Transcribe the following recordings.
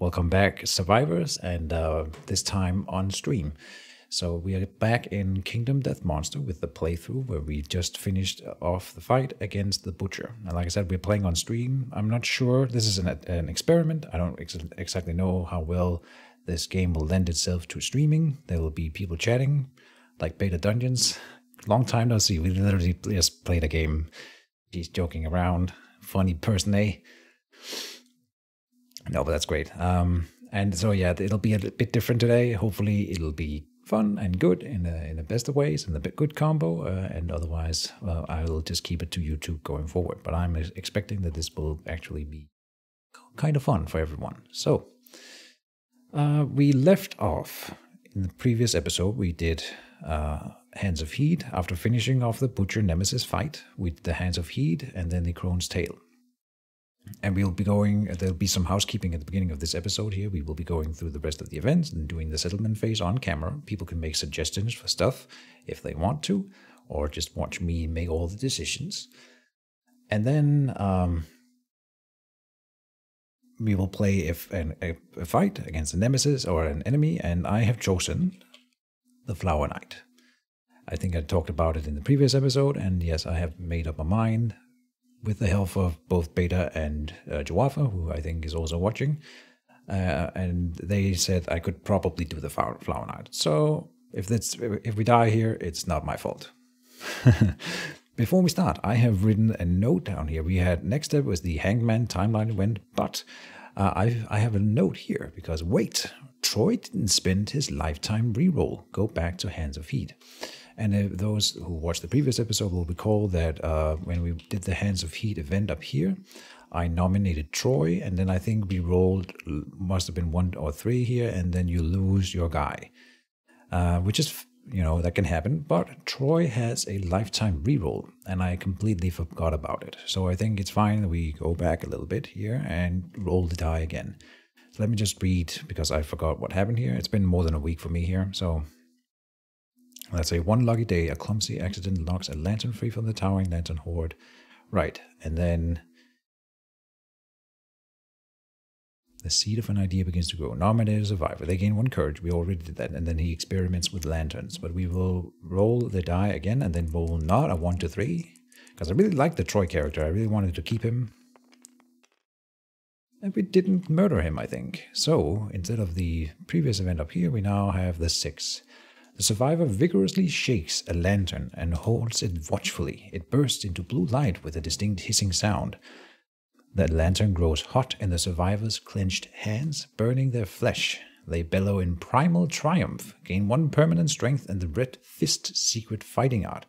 Welcome back, survivors, and this time on stream. So we are back in Kingdom Death Monster with the playthrough where we just finished off the fight against the Butcher. And like I said, we're playing on stream. I'm not sure. This is an experiment. I don't exactly know how well this game will lend itself to streaming. There will be people chatting, like Beta Dungeons. Long time no see. We literally just played a game. She's joking around. Funny person, eh? No, but that's great. And so yeah, it'll be a bit different today. Hopefully, it'll be fun and good in the best of ways, and the good combo. And otherwise, I will just keep it to YouTube going forward. But I'm expecting that this will actually be kind of fun for everyone. So we left off in the previous episode. We did Hands of Heat. After finishing off the Butcher Nemesis fight, we did the Hands of Heat and then the Crone's Tail. And we'll be going, there'll be some housekeeping at the beginning of this episode here. We will be going through the rest of the events and doing the settlement phase on camera. People can make suggestions for stuff if they want to, or just watch me make all the decisions. And then we will play a fight against a nemesis or an enemy, and I have chosen the Flower Knight. I think I talked about it in the previous episode, and yes, I have made up my mind with the help of both Beta and Joafa, who I think is also watching. And they said I could probably do the Flower Knight. So if we die here, it's not my fault. Before we start, I have written a note down here. We had next step was the Hangman timeline event, but I have a note here because wait, Troy didn't spend his lifetime reroll. Go back to Hands of Heat. And those who watched the previous episode will recall that when we did the Hands of Heat event up here, I nominated Troy, and then I think we rolled, must have been 1 or 3 here, and then you lose your guy. Which is, that can happen, but Troy has a lifetime reroll, and I completely forgot about it. So I think it's fine that we go back a little bit here and roll the die again. So let me just read, because I forgot what happened here. It's been more than a week for me here, so let's say one lucky day, a clumsy accident knocks a lantern free from the towering lantern horde. Right, and then the seed of an idea begins to grow. Nominated a survivor. They gain 1 courage. We already did that. And then he experiments with lanterns. But we will roll the die again and then roll not a 1 to 3. Because I really like the Troy character. I really wanted to keep him. And we didn't murder him, I think. So instead of the previous event up here, we now have the 6. The survivor vigorously shakes a lantern and holds it watchfully. It bursts into blue light with a distinct hissing sound. The lantern grows hot in the survivor's clenched hands, burning their flesh. They bellow in primal triumph, gain 1 permanent strength and the red fist secret fighting art.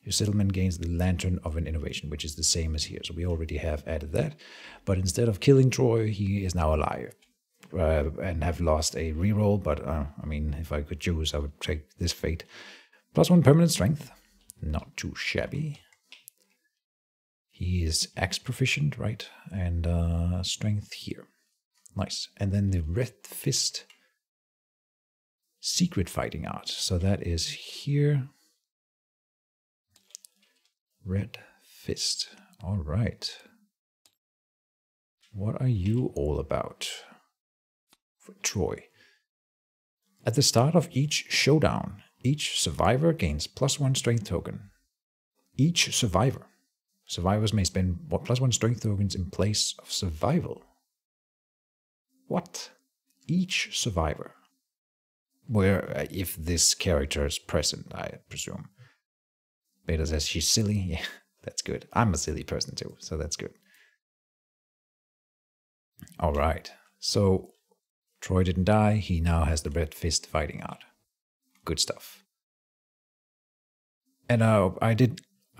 Your settlement gains the Lantern of an Innovation, which is the same as here. So we already have added that. But instead of killing Troy, he is now alive. And have lost a reroll, but if I could choose, I would take this fate. +1 permanent strength, not too shabby. He is axe proficient, right? And strength here. Nice. And then the red fist secret fighting art. So that is here. Red fist. All right. What are you all about? For Troy. At the start of each showdown, each survivor gains +1 strength token. Each survivor. Survivors may spend +1 strength tokens in place of survival. What? Each survivor. Where, if this character is present, I presume. Beta says she's silly. Yeah, that's good. I'm a silly person too, so that's good. All right. So Troy didn't die. He now has the red fist fighting art. Good stuff. And I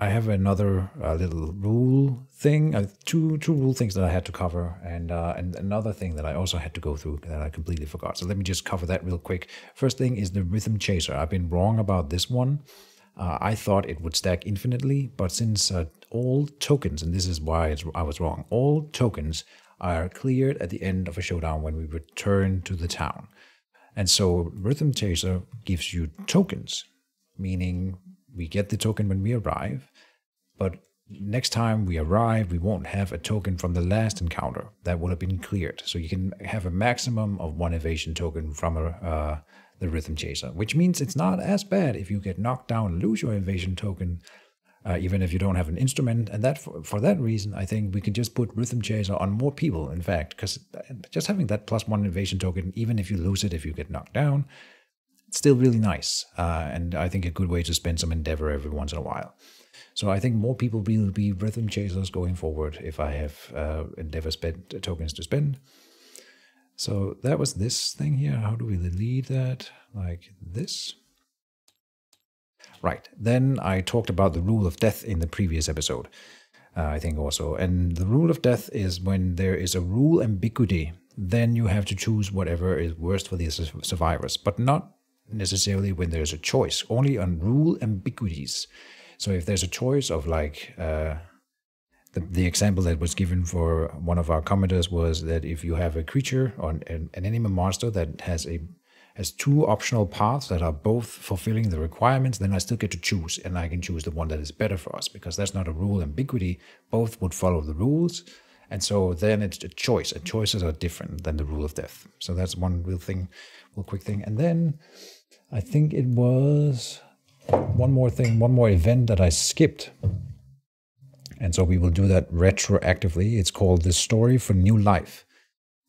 have another little rule thing, two rule things that I had to cover, and another thing that I also had to go through that I completely forgot. So let me just cover that real quick. First thing is the Rhythm Chaser. I've been wrong about this one. I thought it would stack infinitely, but since all tokens, and this is why I was wrong, all tokens are cleared at the end of a showdown when we return to the town. And so Rhythm Chaser gives you tokens, meaning we get the token when we arrive, but next time we arrive, we won't have a token from the last encounter. That would have been cleared. So you can have a maximum of 1 evasion token from the Rhythm Chaser, which means it's not as bad if you get knocked down and lose your evasion token, even if you don't have an instrument. And that for that reason, I think we can just put Rhythm Chaser on more people, in fact, because just having that +1 evasion token, even if you lose it, if you get knocked down, it's still really nice. And I think a good way to spend some Endeavor every once in a while. So I think more people will be Rhythm Chasers going forward if I have Endeavor tokens to spend. So that was this thing here. How do we delete that? Like this. Right. Then I talked about the rule of death in the previous episode, I think also. And the rule of death is when there is a rule ambiguity, then you have to choose whatever is worst for the survivors, but not necessarily when there's a choice, only on rule ambiguities. So if there's a choice of like, the example that was given for one of our commenters was that if you have a creature or an enemy monster that has 2 optional paths that are both fulfilling the requirements, then I still get to choose, and I can choose the one that is better for us, because that's not a rule ambiguity. Both would follow the rules, and so then it's a choice, and choices are different than the rule of death. So that's one real quick thing. And then I think it was one more event that I skipped. And so we will do that retroactively. It's called The Story for New Life,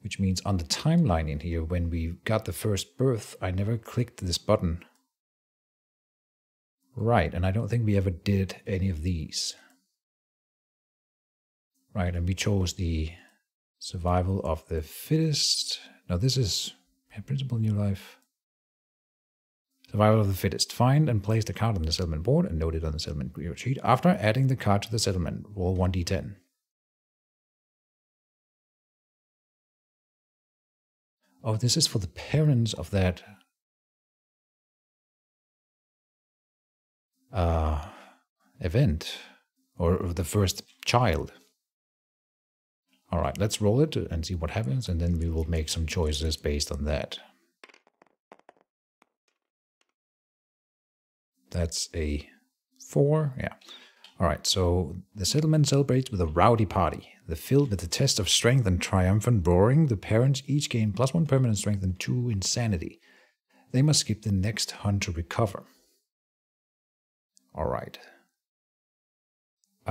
which means on the timeline in here, when we got the first birth, I never clicked this button. Right, and I don't think we ever did any of these. Right, and we chose the survival of the fittest. No, this is Principle New Life. Survival of the fittest. Find and place the card on the settlement board and note it on the settlement sheet. After adding the card to the settlement, roll 1d10. Oh, this is for the parents of that event, or the first child. All right, let's roll it and see what happens, and then we will make some choices based on that. That's a 4, yeah. All right, so the settlement celebrates with a rowdy party. Filled with the test of strength and triumphant roaring, the parents each gain +1 permanent strength and 2 insanity. They must skip the next hunt to recover. All right.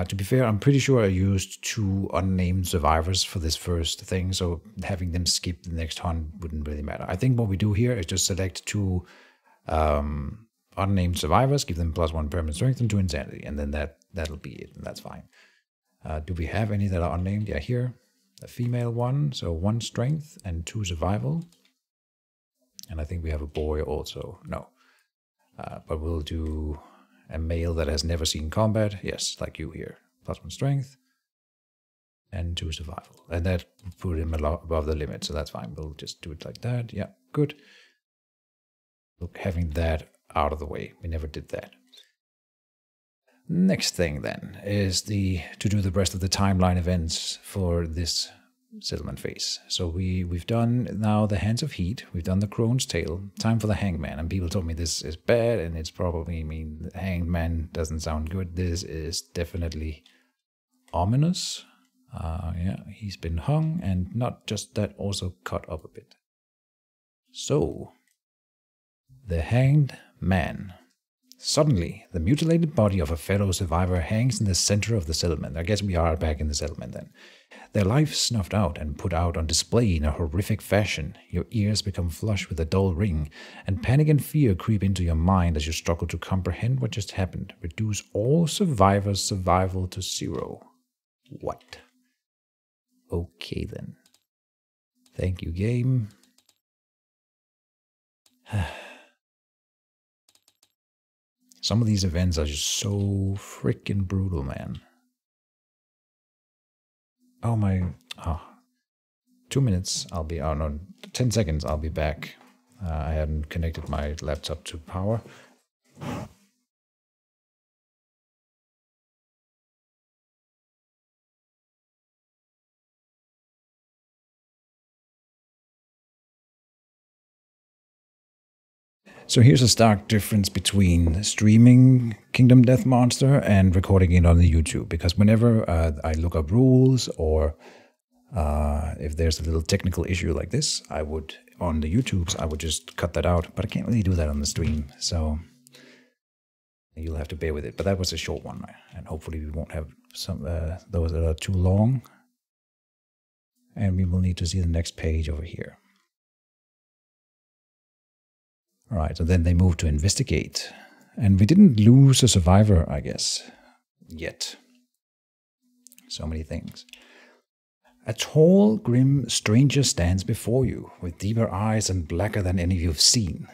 To be fair, I'm pretty sure I used 2 unnamed survivors for this first thing, so having them skip the next hunt wouldn't really matter. I think what we do here is just select 2 unnamed survivors, give them +1 permanent strength and 2 insanity, and then that'll be it, and that's fine. Do we have any that are unnamed? Yeah, here. A female one, so 1 strength and 2 survival. And I think we have a boy also. No. But we'll do a male that has never seen combat. Yes, like you here. +1 strength and 2 survival. And that put him a lot above the limit, so that's fine. We'll just do it like that. Yeah, good. Look, having that out of the way. We never did that. Next thing then is to do the rest of the timeline events for this settlement phase. So we've done now the Hands of Heat, we've done the Crone's Tail, time for the Hangman, and people told me this is bad, and it's probably, the Hangman doesn't sound good. This is definitely ominous. Yeah, he's been hung, and not just that, also cut up a bit. So, the Hanged Man. Suddenly, the mutilated body of a fellow survivor hangs in the center of the settlement. I guess we are back in the settlement then. Their life snuffed out and put out on display in a horrific fashion. Your ears become flush with a dull ring, and panic and fear creep into your mind as you struggle to comprehend what just happened. Reduce all survivors' survival to 0. What? Okay then. Thank you, game. Some of these events are just so freaking brutal, man. Oh my... Oh. 2 minutes, I'll be... Oh no, 10 seconds, I'll be back. I hadn't connected my laptop to power. So here's a stark difference between streaming Kingdom Death Monster and recording it on the YouTube. Because whenever I look up rules or if there's a little technical issue like this, I would, on the YouTubes, I would just cut that out. But I can't really do that on the stream. So you'll have to bear with it. But that was a short one. And hopefully we won't have some those that are too long. And we will need to see the next page over here. All right, so then they moved to investigate. And we didn't lose a survivor, I guess, yet. So many things. A tall, grim stranger stands before you, with deeper eyes and blacker than any you've seen.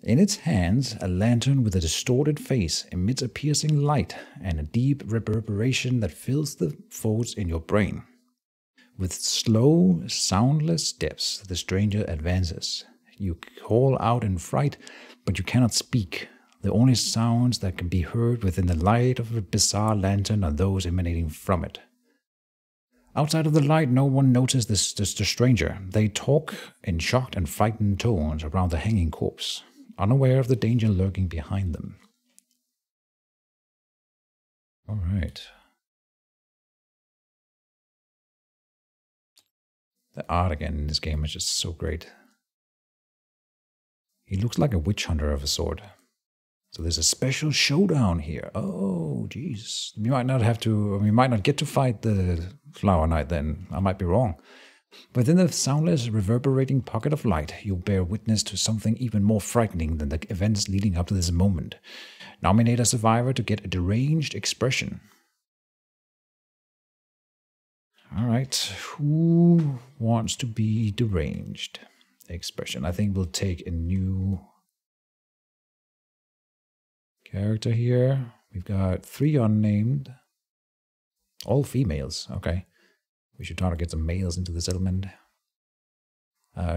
In its hands, a lantern with a distorted face emits a piercing light and a deep reverberation that fills the folds in your brain. With slow, soundless steps, the stranger advances. You call out in fright, but you cannot speak. The only sounds that can be heard within the light of a bizarre lantern are those emanating from it. Outside of the light, no one notices the stranger. They talk in shocked and frightened tones around the hanging corpse, unaware of the danger lurking behind them. All right. The art again in this game is just so great. He looks like a witch hunter of a sort. So there's a special showdown here. Oh, jeez. We might not have to, we might not get to fight the Flower Knight then. I might be wrong. Within the soundless, reverberating pocket of light, you bear witness to something even more frightening than the events leading up to this moment. Nominate a survivor to get a deranged expression. All right. Who wants to be deranged? Expression. I think we'll take a new character here. We've got 3 unnamed. All females. Okay. We should try to get some males into the settlement.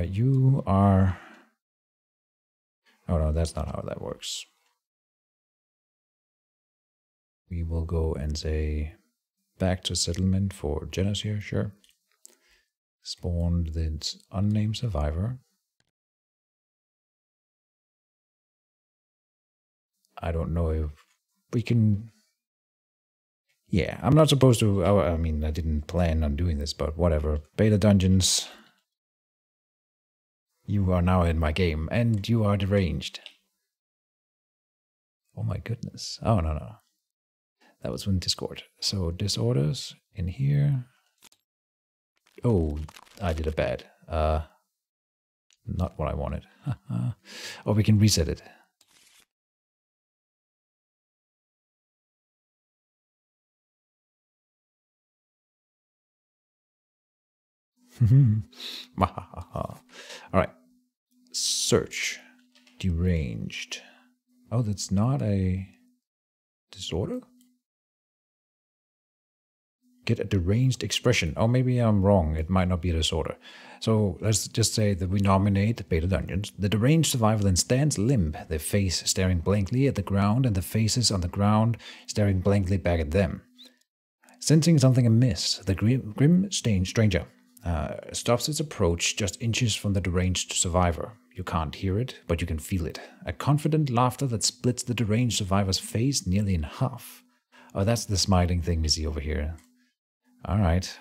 You are... Oh no, that's not how that works. We will go and say back to settlement for Genos here, sure. Spawned the unnamed survivor. I don't know if we can... Yeah, I'm not supposed to... I mean, I didn't plan on doing this, but whatever. Beta Dungeons. You are now in my game, and you are deranged. Oh my goodness. Oh, no. That was in Discord. So, disorders in here. Oh, I did a bad. Not what I wanted. Or we can reset it. Alright. Search. Deranged. Oh, that's not a disorder? Get a deranged expression. Oh, maybe I'm wrong. It might not be a disorder. So let's just say that we nominate Beta Dungeons. The deranged survivor then stands limp, their face staring blankly at the ground and the faces on the ground staring blankly back at them. Sensing something amiss, the grim stranger stops its approach just inches from the deranged survivor. You can't hear it, but you can feel it. A confident laughter that splits the deranged survivor's face nearly in half. Oh, that's the smiling thing we see over here. Alright.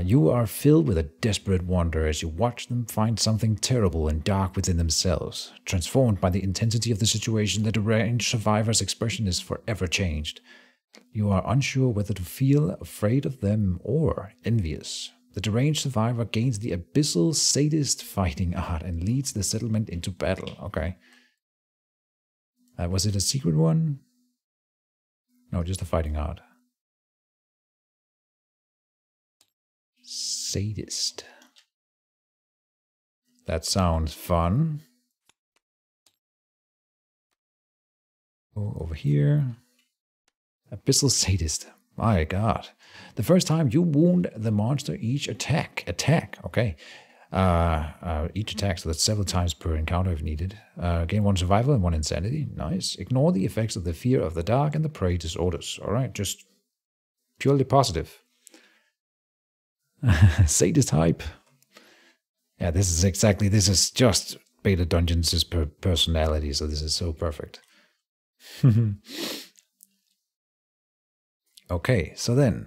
You are filled with a desperate wonder as you watch them find something terrible and dark within themselves. Transformed by the intensity of the situation, the deranged survivor's expression is forever changed. You are unsure whether to feel afraid of them or envious. The deranged survivor gains the abyssal sadist fighting art and leads the settlement into battle. Okay. Was it a secret one? No, just a fighting art. Sadist. That sounds fun. Go over here. Abyssal sadist. My god. The first time you wound the monster, each attack. Okay. Each attack, so that's several times per encounter if needed. Gain 1 survival and 1 insanity. Nice. Ignore the effects of the fear of the dark and the prey disorders. Alright, just purely positive. Sadist hype. Yeah, this is just Beta Dungeons' personality, so this is so perfect. Okay, so then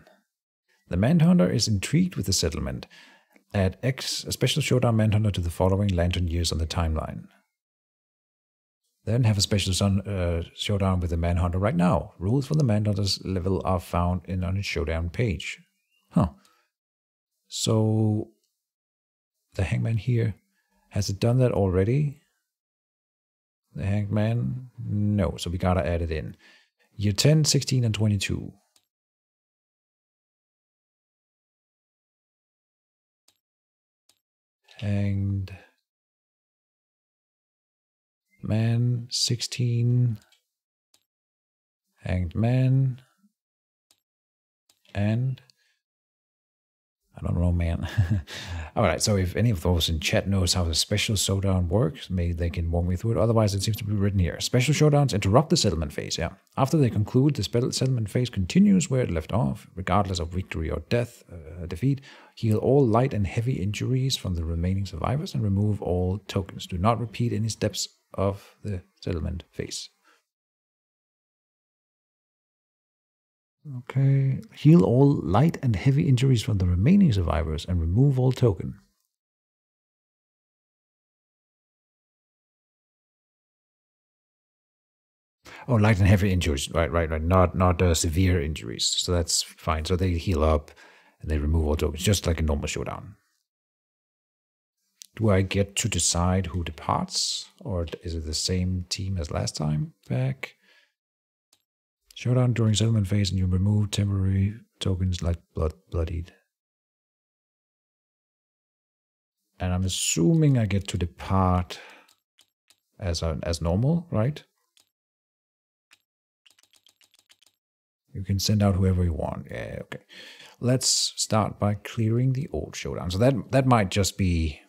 the Manhunter is intrigued with the settlement. Add X, a special showdown Manhunter to the following lantern years on the timeline. Then have a special showdown with the Manhunter right now. Rules for the Manhunter's level are found on its showdown page. Huh. So the Hangman here, has it done that already? The Hangman? No, so we gotta add it in. Year 10, 16, and 22. Hanged Man 16, Hanged Man, and I don't know, man. Alright, so if any of those in chat knows how the special showdown works, maybe they can walk me through it. Otherwise, it seems to be written here. Special showdowns interrupt the settlement phase, yeah. After they conclude, the settlement phase continues where it left off, regardless of victory or defeat. Heal all light and heavy injuries from the remaining survivors and remove all tokens. Do not repeat any steps of the settlement phase. Okay. Heal all light and heavy injuries from the remaining survivors and remove all token. Oh, light and heavy injuries. Right. Not severe injuries. So that's fine. So they heal up and they remove all tokens, just like a normal showdown. Do I get to decide who departs? Or is it the same team as last time back? Showdown during settlement phase and you remove temporary tokens like bloodied. And I'm assuming I get to depart as normal, right? You can send out whoever you want. Yeah, okay. Let's start by clearing the old showdown. So that might just be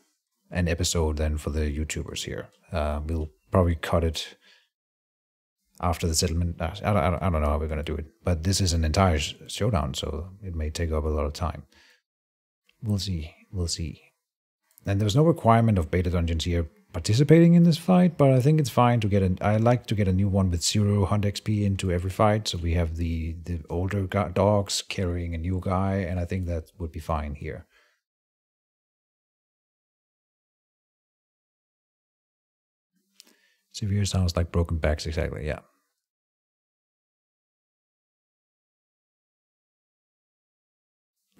an episode then for the YouTubers here. We'll probably cut it after the settlement. I don't know how we're going to do it, but this is an entire showdown, so it may take up a lot of time. We'll see. And there's no requirement of beta dungeons here participating in this fight, but I think it's fine to get I like to get a new one with 0 hunt XP into every fight, so we have the older dogs carrying a new guy, and I think that would be fine here. Severe sounds like broken backs, exactly, yeah.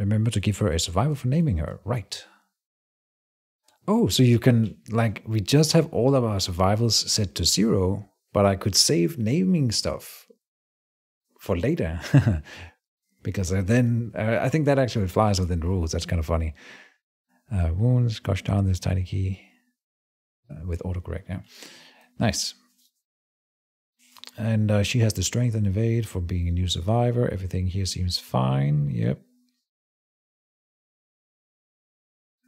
Remember to give her a survivor for naming her, right. Oh, so you can, like, we just have all of our survivals set to 0, but I could save naming stuff for later. Because then, I think that actually flies within the rules, that's kind of funny. Wounds, gosh darn this tiny key. With autocorrect, yeah. Nice. And she has the strength and evade for being a new survivor. Everything here seems fine, yep.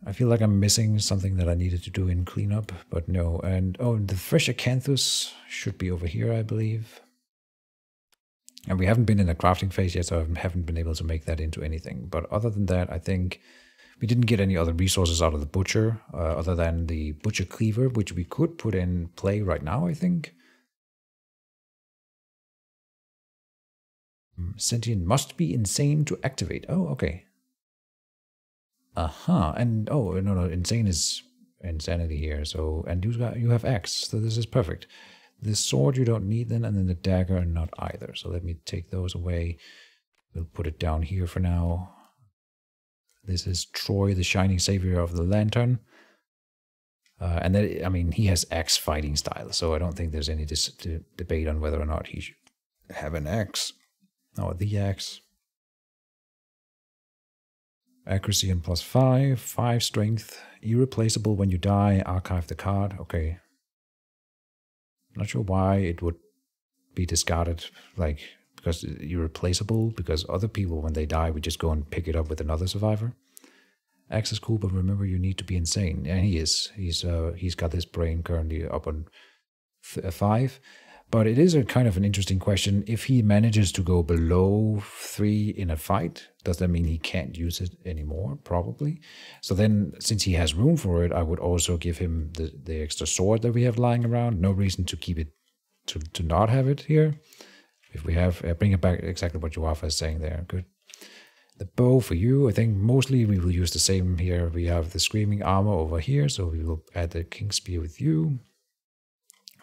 I feel like I'm missing something that I needed to do in cleanup, but no. And oh, the fresh acanthus should be over here, I believe. And we haven't been in the crafting phase yet, so I haven't been able to make that into anything. But other than that, I think we didn't get any other resources out of the butcher, other than the butcher cleaver, which we could put in play right now, I think. Sentient must be insane to activate. Oh, okay. And oh no, insane is insanity here. So and you have X, so this is perfect. This sword you don't need then, and then the dagger not either. So let me take those away. We'll put it down here for now. This is Troy, the shining savior of the lantern. And then, I mean, he has X fighting style, so I don't think there's any debate on whether or not he should have an X or the X. Accuracy and +5, 5 strength, irreplaceable when you die, archive the card, okay. Not sure why it would be discarded, like, because irreplaceable, because other people, when they die, we just go and pick it up with another survivor. X is cool, but remember you need to be insane. And he is. He's got his brain currently up on 5. But it is a kind of an interesting question. If he manages to go below 3 in a fight, does that mean he can't use it anymore? Probably. So then, since he has room for it, I would also give him the extra sword that we have lying around. No reason to keep it, to not have it here. If we have, bring it back exactly what Joafa is saying there. Good. The bow for you, I think mostly we will use the same here. We have the screaming armor over here, so we will add the king spear with you.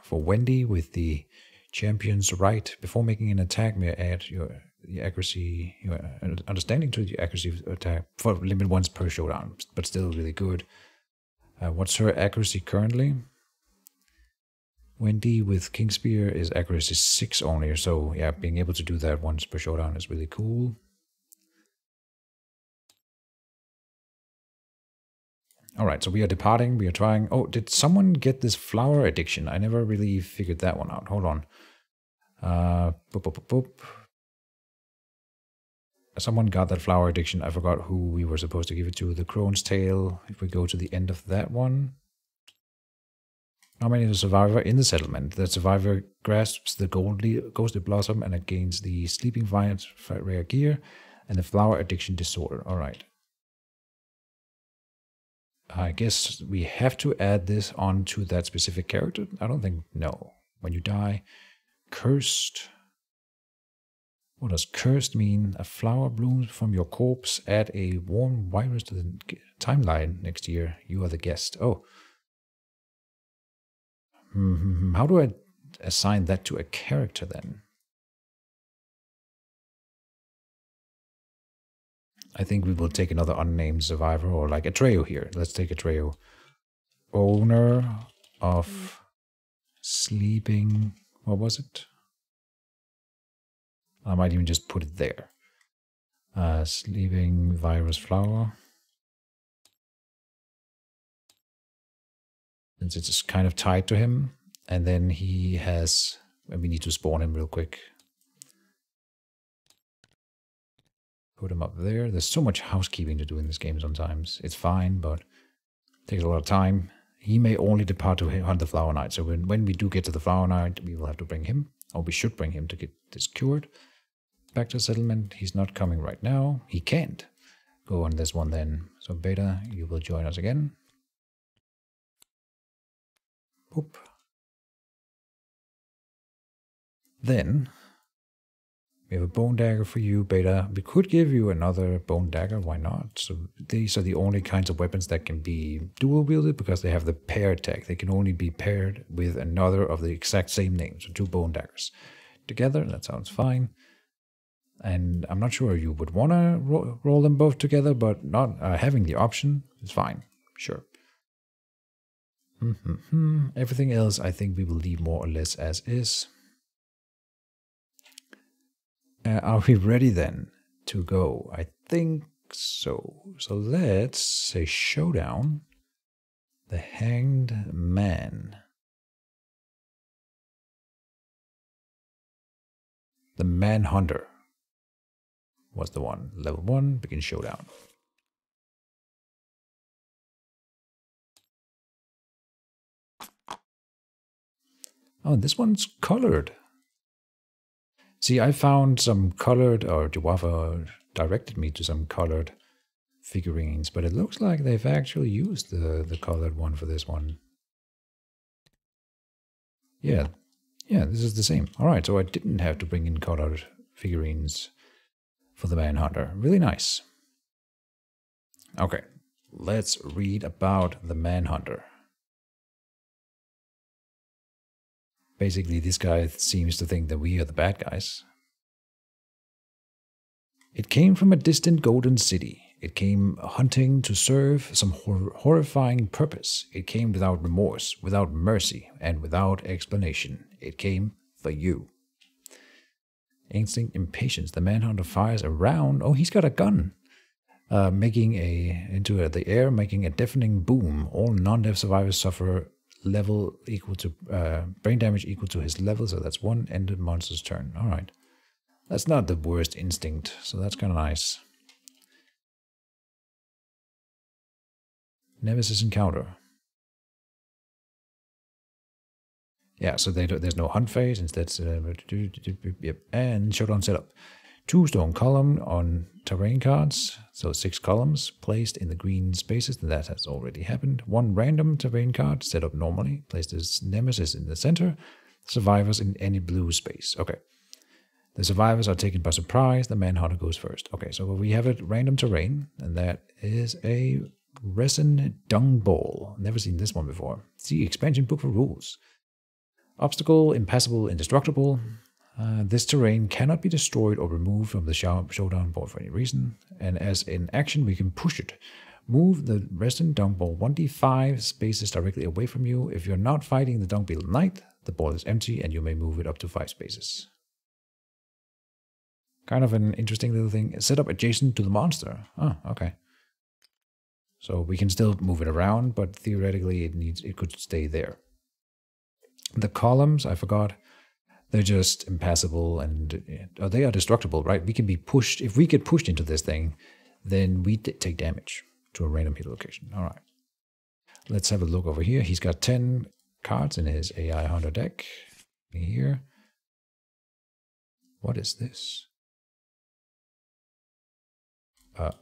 For Wendy, with the champion's right, before making an attack, may add the accuracy, your understanding to the accuracy of attack for limit once per showdown, but still really good. What's her accuracy currently? Wendy with king spear is accuracy 6 only, so yeah, being able to do that once per showdown is really cool. Alright, so we are departing, we are trying... Oh, did someone get this flower addiction? I never really figured that one out. Hold on. Boop, boop, boop, boop. Someone got that flower addiction. I forgot who we were supposed to give it to. The crone's tail. If we go to the end of that one. Nominate a survivor in the settlement. The survivor grasps the ghostly blossom and gains the sleeping vines rare gear and the flower addiction disorder. Alright. I guess we have to add this on to that specific character. I don't think, no. When you die, cursed. What does cursed mean? A flower blooms from your corpse. Add a warm virus to the timeline next year. You are the guest. Oh. How do I assign that to a character then? I think we will take another unnamed survivor, or like Atreyu here. Let's take Atreyu. Owner of sleeping... What was it? I might even just put it there. Sleeping virus flower. Since it's kind of tied to him. And then he has... We need to spawn him real quick. Put him up there. There's so much housekeeping to do in this game sometimes. It's fine, but it takes a lot of time. He may only depart to hunt the Flower Knight. So when we do get to the Flower Knight, we will have to bring him. Or we should bring him to get this cured. Back to settlement. He's not coming right now. He can't go on this one then. So Beta, you will join us again. Boop. Then we have a bone dagger for you, Beta. We could give you another bone dagger, why not? So these are the only kinds of weapons that can be dual wielded because they have the pair tag. They can only be paired with another of the exact same name. So 2 bone daggers together, that sounds fine. And I'm not sure you would want to roll them both together, but not having the option is fine. Sure. Everything else I think we will leave more or less as is. Are we ready then to go? I think so. So let's say showdown. The Hanged Man. The Manhunter was the one. Level 1, begin showdown. Oh, this one's colored. See, I found some colored, or Joafa directed me to some colored figurines, but it looks like they've actually used the colored one for this one. Yeah, this is the same. Alright, so I didn't have to bring in colored figurines for the Manhunter. Really nice. Okay, let's read about the Manhunter. Basically, this guy seems to think that we are the bad guys. It came from a distant golden city. It came hunting to serve some horrifying purpose. It came without remorse, without mercy, and without explanation. It came for you. Instinct, impatience. The Manhunter fires a round. Oh, he's got a gun. Making into the air, making a deafening boom. All non-deaf survivors suffer level equal to brain damage equal to his level, so that's 1 ended monster's turn. All right, that's not the worst instinct, so that's kind of nice. Nemesis encounter. Yeah, so there's no hunt phase. Instead, yep, and showdown setup. 2 stone column on terrain cards, so 6 columns placed in the green spaces, and that has already happened. 1 random terrain card set up normally, placed as nemesis in the center, survivors in any blue space. Okay. The survivors are taken by surprise, the Manhunter goes first. Okay, so we have a random terrain, and that is a resin dung ball. Never seen this one before. See expansion book for rules. Obstacle, impassable, indestructible. This terrain cannot be destroyed or removed from the showdown board for any reason, and as in action we can push it. Move the resin dung ball 1d5 spaces directly away from you. If you're not fighting the dung beetle knight, the ball is empty and you may move it up to 5 spaces. Kind of an interesting little thing. Set up adjacent to the monster. Oh, okay. So we can still move it around, but theoretically it could stay there. The columns, I forgot. They're just impassable and they are destructible, right? We can be pushed. If we get pushed into this thing, then we take damage to a random hit location. All right. Let's have a look over here. He's got 10 cards in his AI Hunter deck. Here. What is this?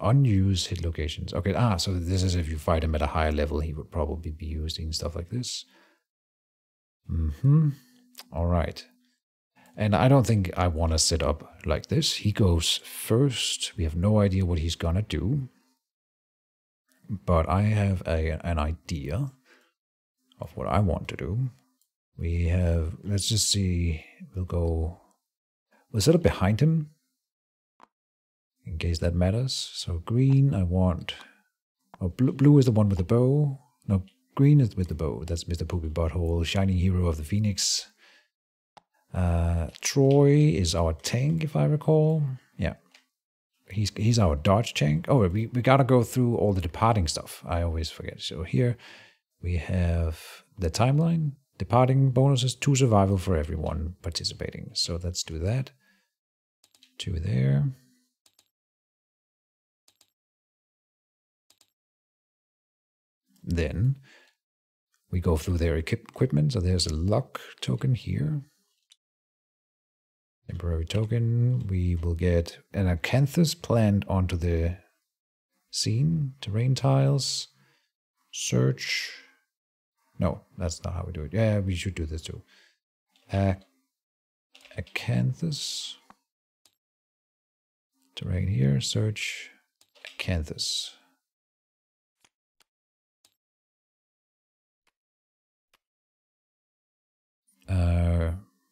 Unused hit locations. Okay, so this is if you fight him at a higher level, he would probably be using stuff like this. All right. And I don't think I want to set up like this. He goes first. We have no idea what he's gonna do. But I have an idea of what I want to do. We have, let's just see, we'll set up behind him, in case that matters. So green, I want, blue is the one with the bow. No, green is with the bow. That's Mr. Poopy Butthole, Shining Hero of the Phoenix. Troy is our tank, if I recall. Yeah. He's our dodge tank. Oh, we gotta go through all the departing stuff. I always forget. So here we have the timeline. Departing bonuses, 2 survival for everyone participating. So let's do that. 2 there. Then we go through their equipment. So there's a luck token here. Temporary token. We will get an acanthus plant onto the scene. Terrain tiles. Search. No, that's not how we do it. Yeah, we should do this too. Acanthus. Terrain here. Search. Acanthus.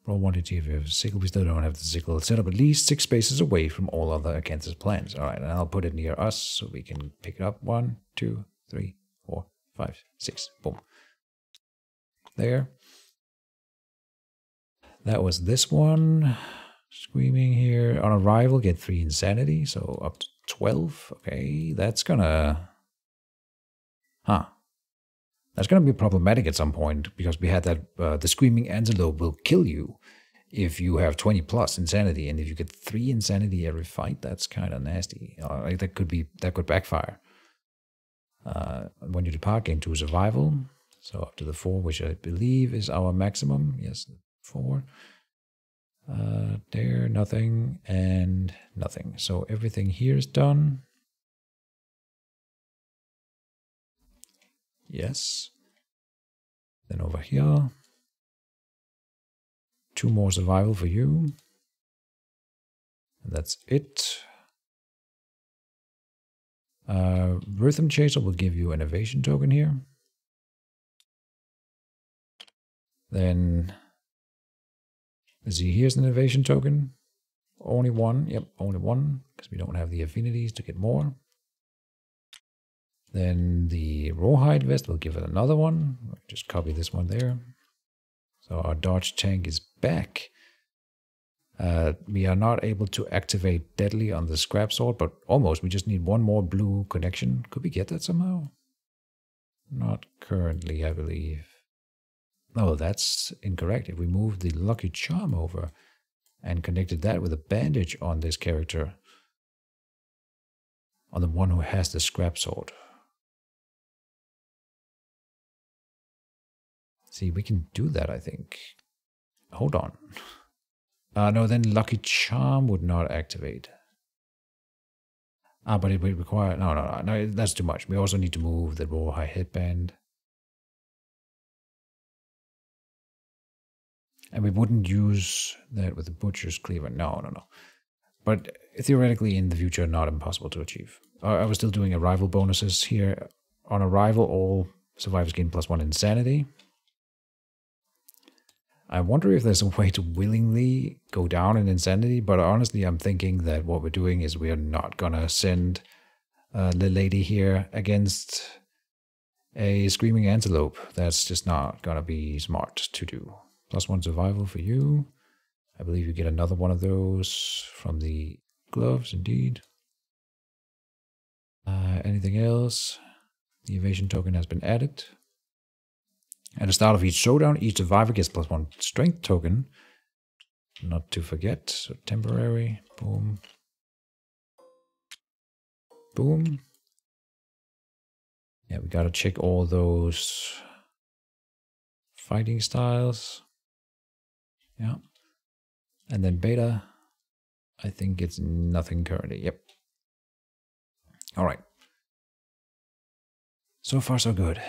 Roll 1d if you have a sickle. We still don't have the sickle. Set up at least 6 spaces away from all other acanthus plants. All right, and I'll put it near us so we can pick it up. 1, 2, 3, 4, 5, 6. Boom. There. That was this one. Screaming here. On arrival, get 3 insanity, so up to 12. Okay, that's gonna... That's going to be problematic at some point, because we had that the Screaming Antelope will kill you if you have 20 plus insanity, and if you get 3 insanity every fight, that's kind of nasty. That could backfire. When you depart, gain 2 survival, so up to the 4, which I believe is our maximum. Yes, 4. There, nothing, and nothing. So everything here is done. Yes. Then over here, 2 more survival for you. And that's it. Rhythm Chaser will give you an evasion token here. Then, let's see, here's an evasion token. Only 1, yep, only 1, because we don't have the affinities to get more. Then the Rawhide Vest will give it another one. Just copy this one there. So our dodge tank is back. We are not able to activate Deadly on the Scrap Sword, but almost. We just need 1 more blue connection. Could we get that somehow? Not currently, I believe. No, that's incorrect. If we move the Lucky Charm over and connected that with a bandage on this character, on the one who has the Scrap Sword. See, we can do that, I think. Hold on. No, then Lucky Charm would not activate. But it would require... No, that's too much. We also need to move the Rawhide headband. And we wouldn't use that with the Butcher's Cleaver. No. But theoretically, in the future, not impossible to achieve. I was still doing arrival bonuses here. On arrival, all survivors gain +1 insanity. I wonder if there's a way to willingly go down in insanity, but honestly, I'm thinking that what we're doing is we are not gonna send the lady here against a screaming antelope. That's just not gonna be smart to do. +1 survival for you. I believe you get another one of those from the gloves, indeed. Anything else? The evasion token has been added. At the start of each showdown, each survivor gets +1 strength token. Not to forget, so temporary. Boom. Boom. Yeah, we gotta check all those fighting styles. Yeah. And then beta, I think it's nothing currently. Yep. All right. So far, so good.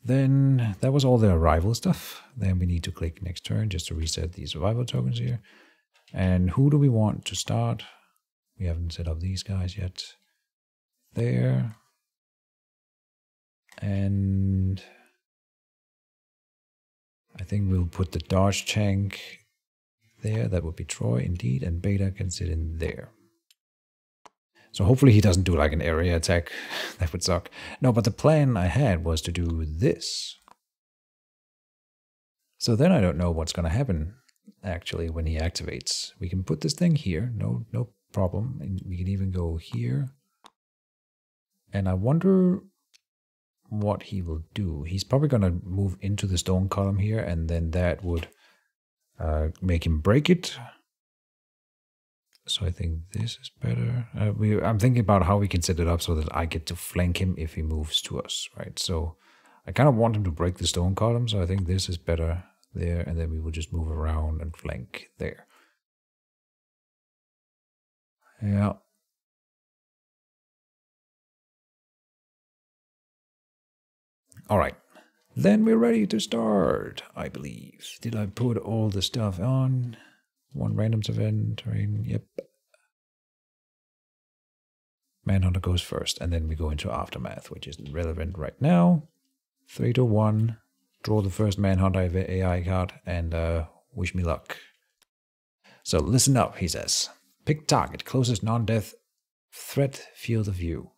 Then that was all the arrival stuff. Then we need to click next turn just to reset the survival tokens here. And who do we want to start? We haven't set up these guys yet. There. And I think we'll put the dodge tank there. That would be Troy, indeed. And Beta can sit in there. So hopefully he doesn't do like an area attack. That would suck. No, but the plan I had was to do this. So then I don't know what's going to happen actually when he activates. We can put this thing here. No problem. And we can even go here. And I wonder what he will do. He's probably going to move into the stone column here, and then that would make him break it. So I think this is better. I'm thinking about how we can set it up so that I get to flank him if he moves to us, right? So I kind of want him to break the stone column, so I think this is better there, and then we will just move around and flank there. Yeah. All right. Then we're ready to start, I believe. Did I put all the stuff on? One random event, terrain, yep. Manhunter goes first, and then we go into Aftermath, which isn't relevant right now. 3 to 1. Draw the first Manhunter AI card, and wish me luck. So listen up, he says. Pick target, closest non-death threat field of view.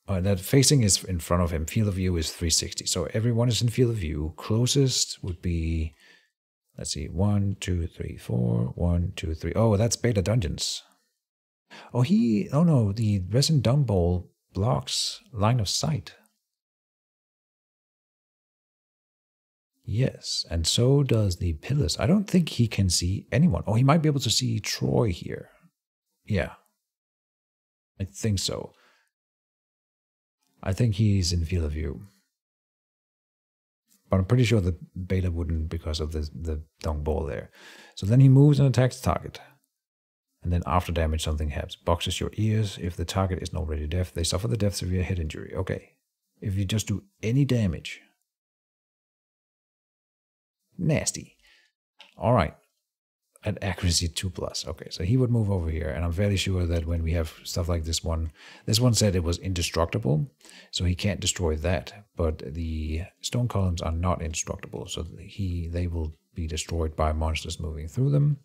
That facing is in front of him. Field of view is 360. So everyone is in field of view. Closest would be, let's see, 1, 2, 3, 4. 1, 2, 3. Oh, that's Beta Dungeons. Oh, no, the resin dung bowl blocks line of sight. Yes, and so does the pillars. I don't think he can see anyone. Oh, he might be able to see Troy here. Yeah, I think so. I think he's in field of view. But I'm pretty sure the beta wouldn't because of the dung ball there. So then he moves and attacks the target. And then after damage, something happens. Boxes your ears. If the target isn't already deaf, they suffer the death severe head injury. Okay. If you just do any damage. Nasty. All right. At accuracy 2+. Okay, so he would move over here, and I'm fairly sure that when we have stuff like this one said it was indestructible, so he can't destroy that. But the stone columns are not indestructible, so they will be destroyed by monsters moving through them.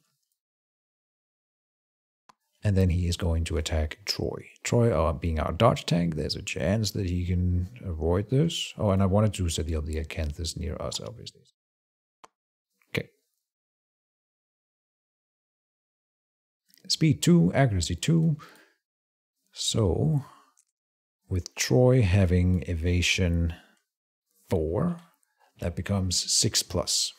And then he is going to attack Troy. Troy, being our dodge tank, there's a chance that he can avoid this. Oh, and I wanted to set up the acanthus near us, obviously. Speed 2, accuracy 2. So, with Troy having evasion 4, that becomes 6+.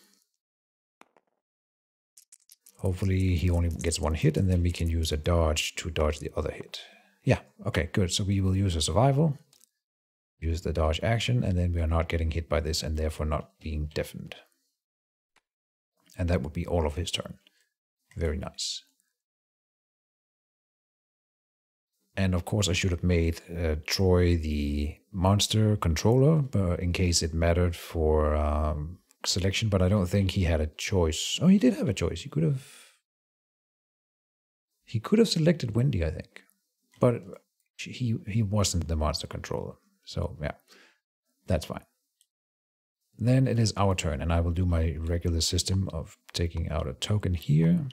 Hopefully he only gets one hit, and then we can use a dodge to dodge the other hit. Yeah, okay, good. So we will use a survival. Use the dodge action, and then we are not getting hit by this and therefore not being deafened. And that would be all of his turn. Very nice. And of course I should have made Troy the monster controller, but in case it mattered for selection, but I don't think he had a choice. Oh, he did have a choice. He could have selected Wendy, I think. But he wasn't the monster controller. So yeah, that's fine. Then it is our turn, and I will do my regular system of taking out a token here.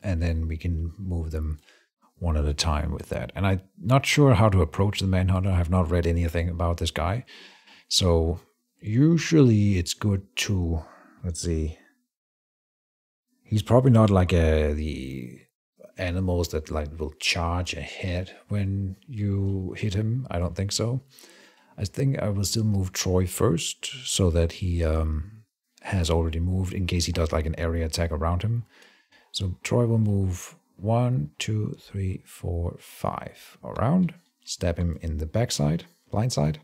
And then we can move them one at a time with that. And I'm not sure how to approach the Manhunter. I have not read anything about this guy. So usually it's good to, let's see. He's probably not like the animals that like will charge ahead when you hit him. I don't think so. I think I will still move Troy first so that he has already moved in case he does like an area attack around him. So Troy will move 1, 2, 3, 4, 5 around. Stab him in the backside, blind side.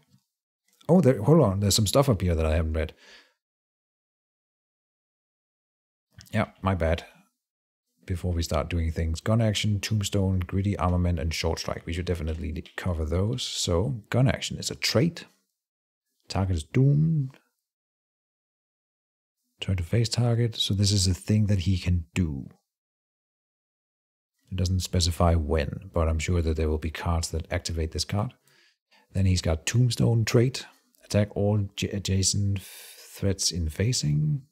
Oh, hold on. There's some stuff up here that I haven't read. Yeah, my bad. Before we start doing things. Gun action, tombstone, gritty armament, and short strike. We should definitely cover those. So, gun action is a trait. Target is doomed. Turn to face target. So this is a thing that he can do. It doesn't specify when, but I'm sure that there will be cards that activate this card. Then he's got tombstone trait. Attack all adjacent threats in facing.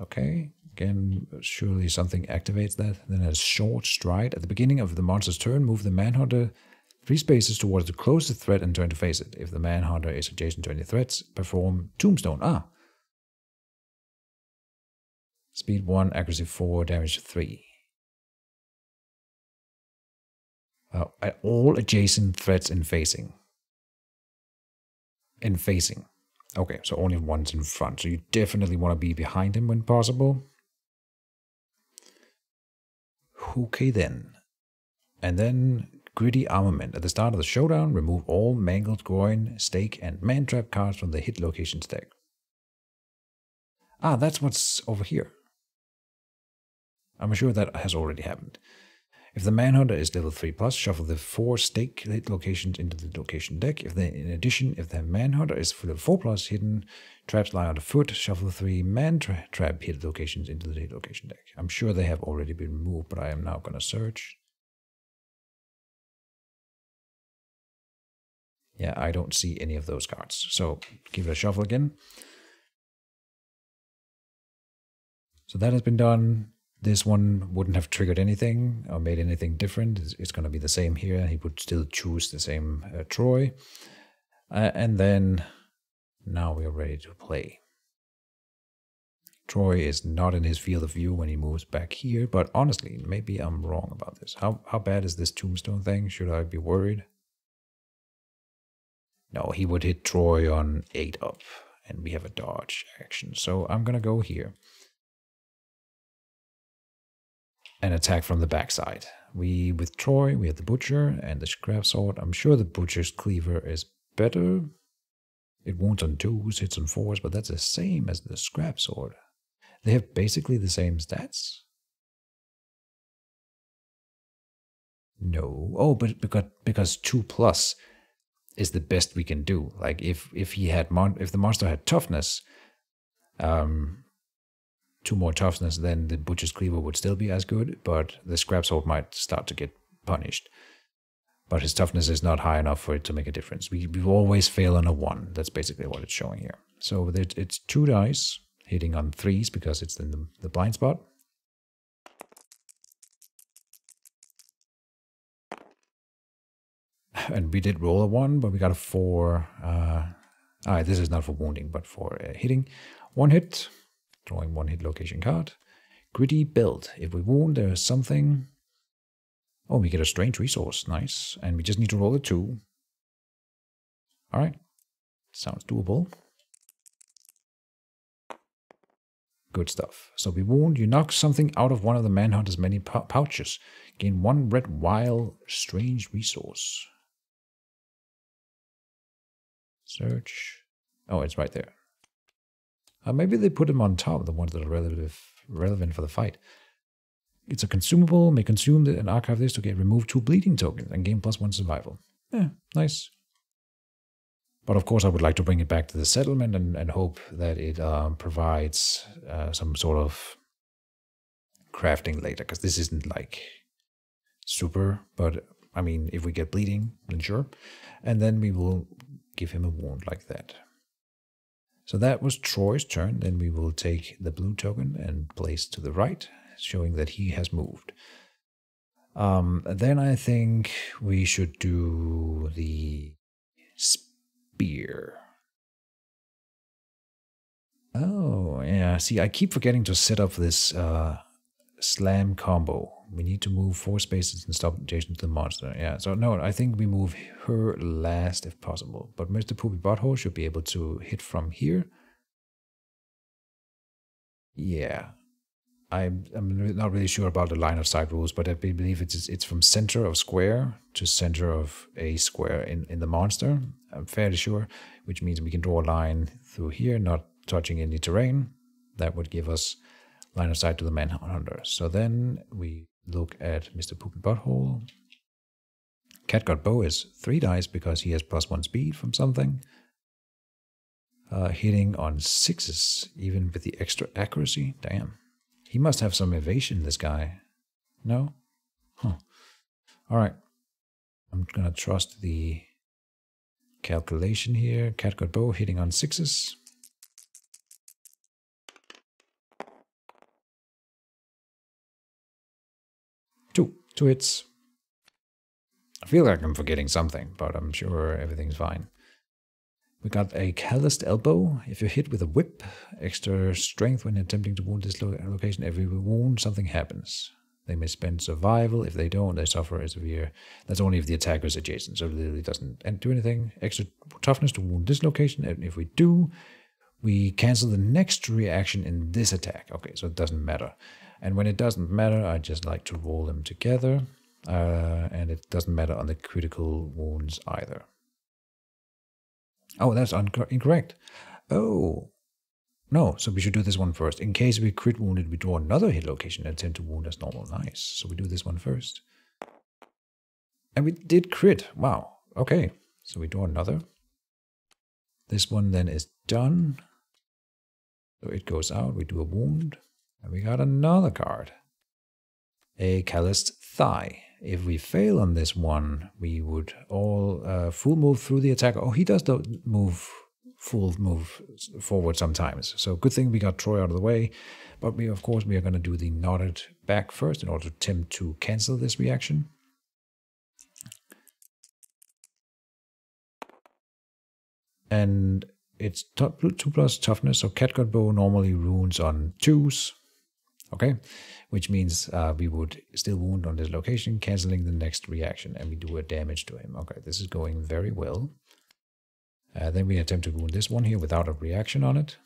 Okay. Again, surely something activates that. Then a short stride. At the beginning of the monster's turn, move the Manhunter 3 spaces towards the closest threat and turn to face it. If the Manhunter is adjacent to any threats, perform Tombstone. Speed 1, accuracy 4, damage 3. At all adjacent threats in facing. Okay, so only one's in front. So you definitely want to be behind him when possible. Okay then. And then gritty armament. At the start of the showdown, remove all mangled groin, stake, and man-trap cards from the hit location stack. That's what's over here. I'm sure that has already happened. If the Manhunter is level 3+, shuffle the 4 stake hit locations into the location deck. In addition, if the Manhunter is level 4+, hidden traps lie underfoot, shuffle 3 man-trap hit locations into the hit location deck. I'm sure they have already been removed, but I am now going to search. Yeah, I don't see any of those cards. So give it a shuffle again. So that has been done. This one wouldn't have triggered anything or made anything different. It's going to be the same here. He would still choose the same Troy. And then now we are ready to play. Troy is not in his field of view when he moves back here, but honestly, maybe I'm wrong about this. How bad is this tombstone thing? Should I be worried? No, he would hit Troy on 8 up, and we have a dodge action. So I'm going to go here. And attack from the backside. With Troy, we have the Butcher and the Scrap Sword. I'm sure the Butcher's Cleaver is better. It wounds on 2s, hits on 4s, but that's the same as the Scrap Sword. They have basically the same stats? No. Oh, but because 2+ is the best we can do. Like if the monster had toughness, 2 more toughness, then the Butcher's Cleaver would still be as good, but the Scrap Sword might start to get punished. But his toughness is not high enough for it to make a difference. We always fail on a 1. That's basically what it's showing here. So it's 2 dice hitting on 3s because it's in the blind spot. And we did roll a 1, but we got a 4. This is not for wounding, but for hitting. 1 hit. Drawing 1 hit location card. Gritty build. If we wound, there is something. Oh, we get a strange resource. Nice. And we just need to roll a 2. Alright. Sounds doable. Good stuff. So we wound. You knock something out of one of the Manhunter's many pouches. Gain 1 red wild strange resource. Search. Oh, it's right there. Maybe they put them on top, the ones that are relevant for the fight. It's a consumable. May consume and archive this to get remove 2 bleeding tokens and gain +1 survival. Yeah, nice. But of course, I would like to bring it back to the settlement and hope that it provides some sort of crafting later, because this isn't like super, but I mean, if we get bleeding, then sure. And then we will give him a wound like that. So that was Troy's turn. Then we will take the blue token and place to the right, showing that he has moved. Then I think we should do the spear. Oh, yeah. See, I keep forgetting to set up this slam combo. We need to move 4 spaces and stop adjacent to the monster. Yeah, so no, I think we move her last if possible. But Mr. Poopy Butthole should be able to hit from here. Yeah. I'm not really sure about the line of sight rules, but I believe it's from center of square to center of a square in the monster. I'm fairly sure, which means we can draw a line through here, not touching any terrain. That would give us line of sight to the Manhunter. So then we look at Mr. Poopy Butthole. Catgut Bow is 3 dice because he has +1 speed from something. Hitting on 6s, even with the extra accuracy. Damn. He must have some evasion, this guy. No? Huh. Alright. I'm gonna trust the calculation here. Catgut Bow hitting on 6s. Two hits. I feel like I'm forgetting something, but I'm sure everything's fine. We got a calloused elbow. If you're hit with a whip, extra strength when attempting to wound this location. Every wound, something happens. They may spend survival. If they don't, they suffer a severe. That's only if the attacker is adjacent, so it literally doesn't do anything. Extra toughness to wound this location. And if we do, we cancel the next reaction in this attack. Okay, so it doesn't matter. And when it doesn't matter, I just like to roll them together. And it doesn't matter on the critical wounds either. Oh, that's incorrect. Oh, no. So we should do this one first. In case we crit wounded, we draw another hit location and attempt to wound as normal. Nice. So we do this one first. And we did crit. Wow. Okay. So we draw another. This one then is done. So it goes out. We do a wound. And we got another card. A calloused thigh. If we fail on this one, we would all full move through the attacker. Oh, he does the full move forward sometimes. So good thing we got Troy out of the way. But we, of course, we are going to do the knotted back first in order to attempt to cancel this reaction. And it's 2+ toughness. So Catgut Bow normally runes on 2s. Okay, which means we would still wound on this location, cancelling the next reaction, and we do a damage to him. Okay, this is going very well. Then we attempt to wound this one here without a reaction on it.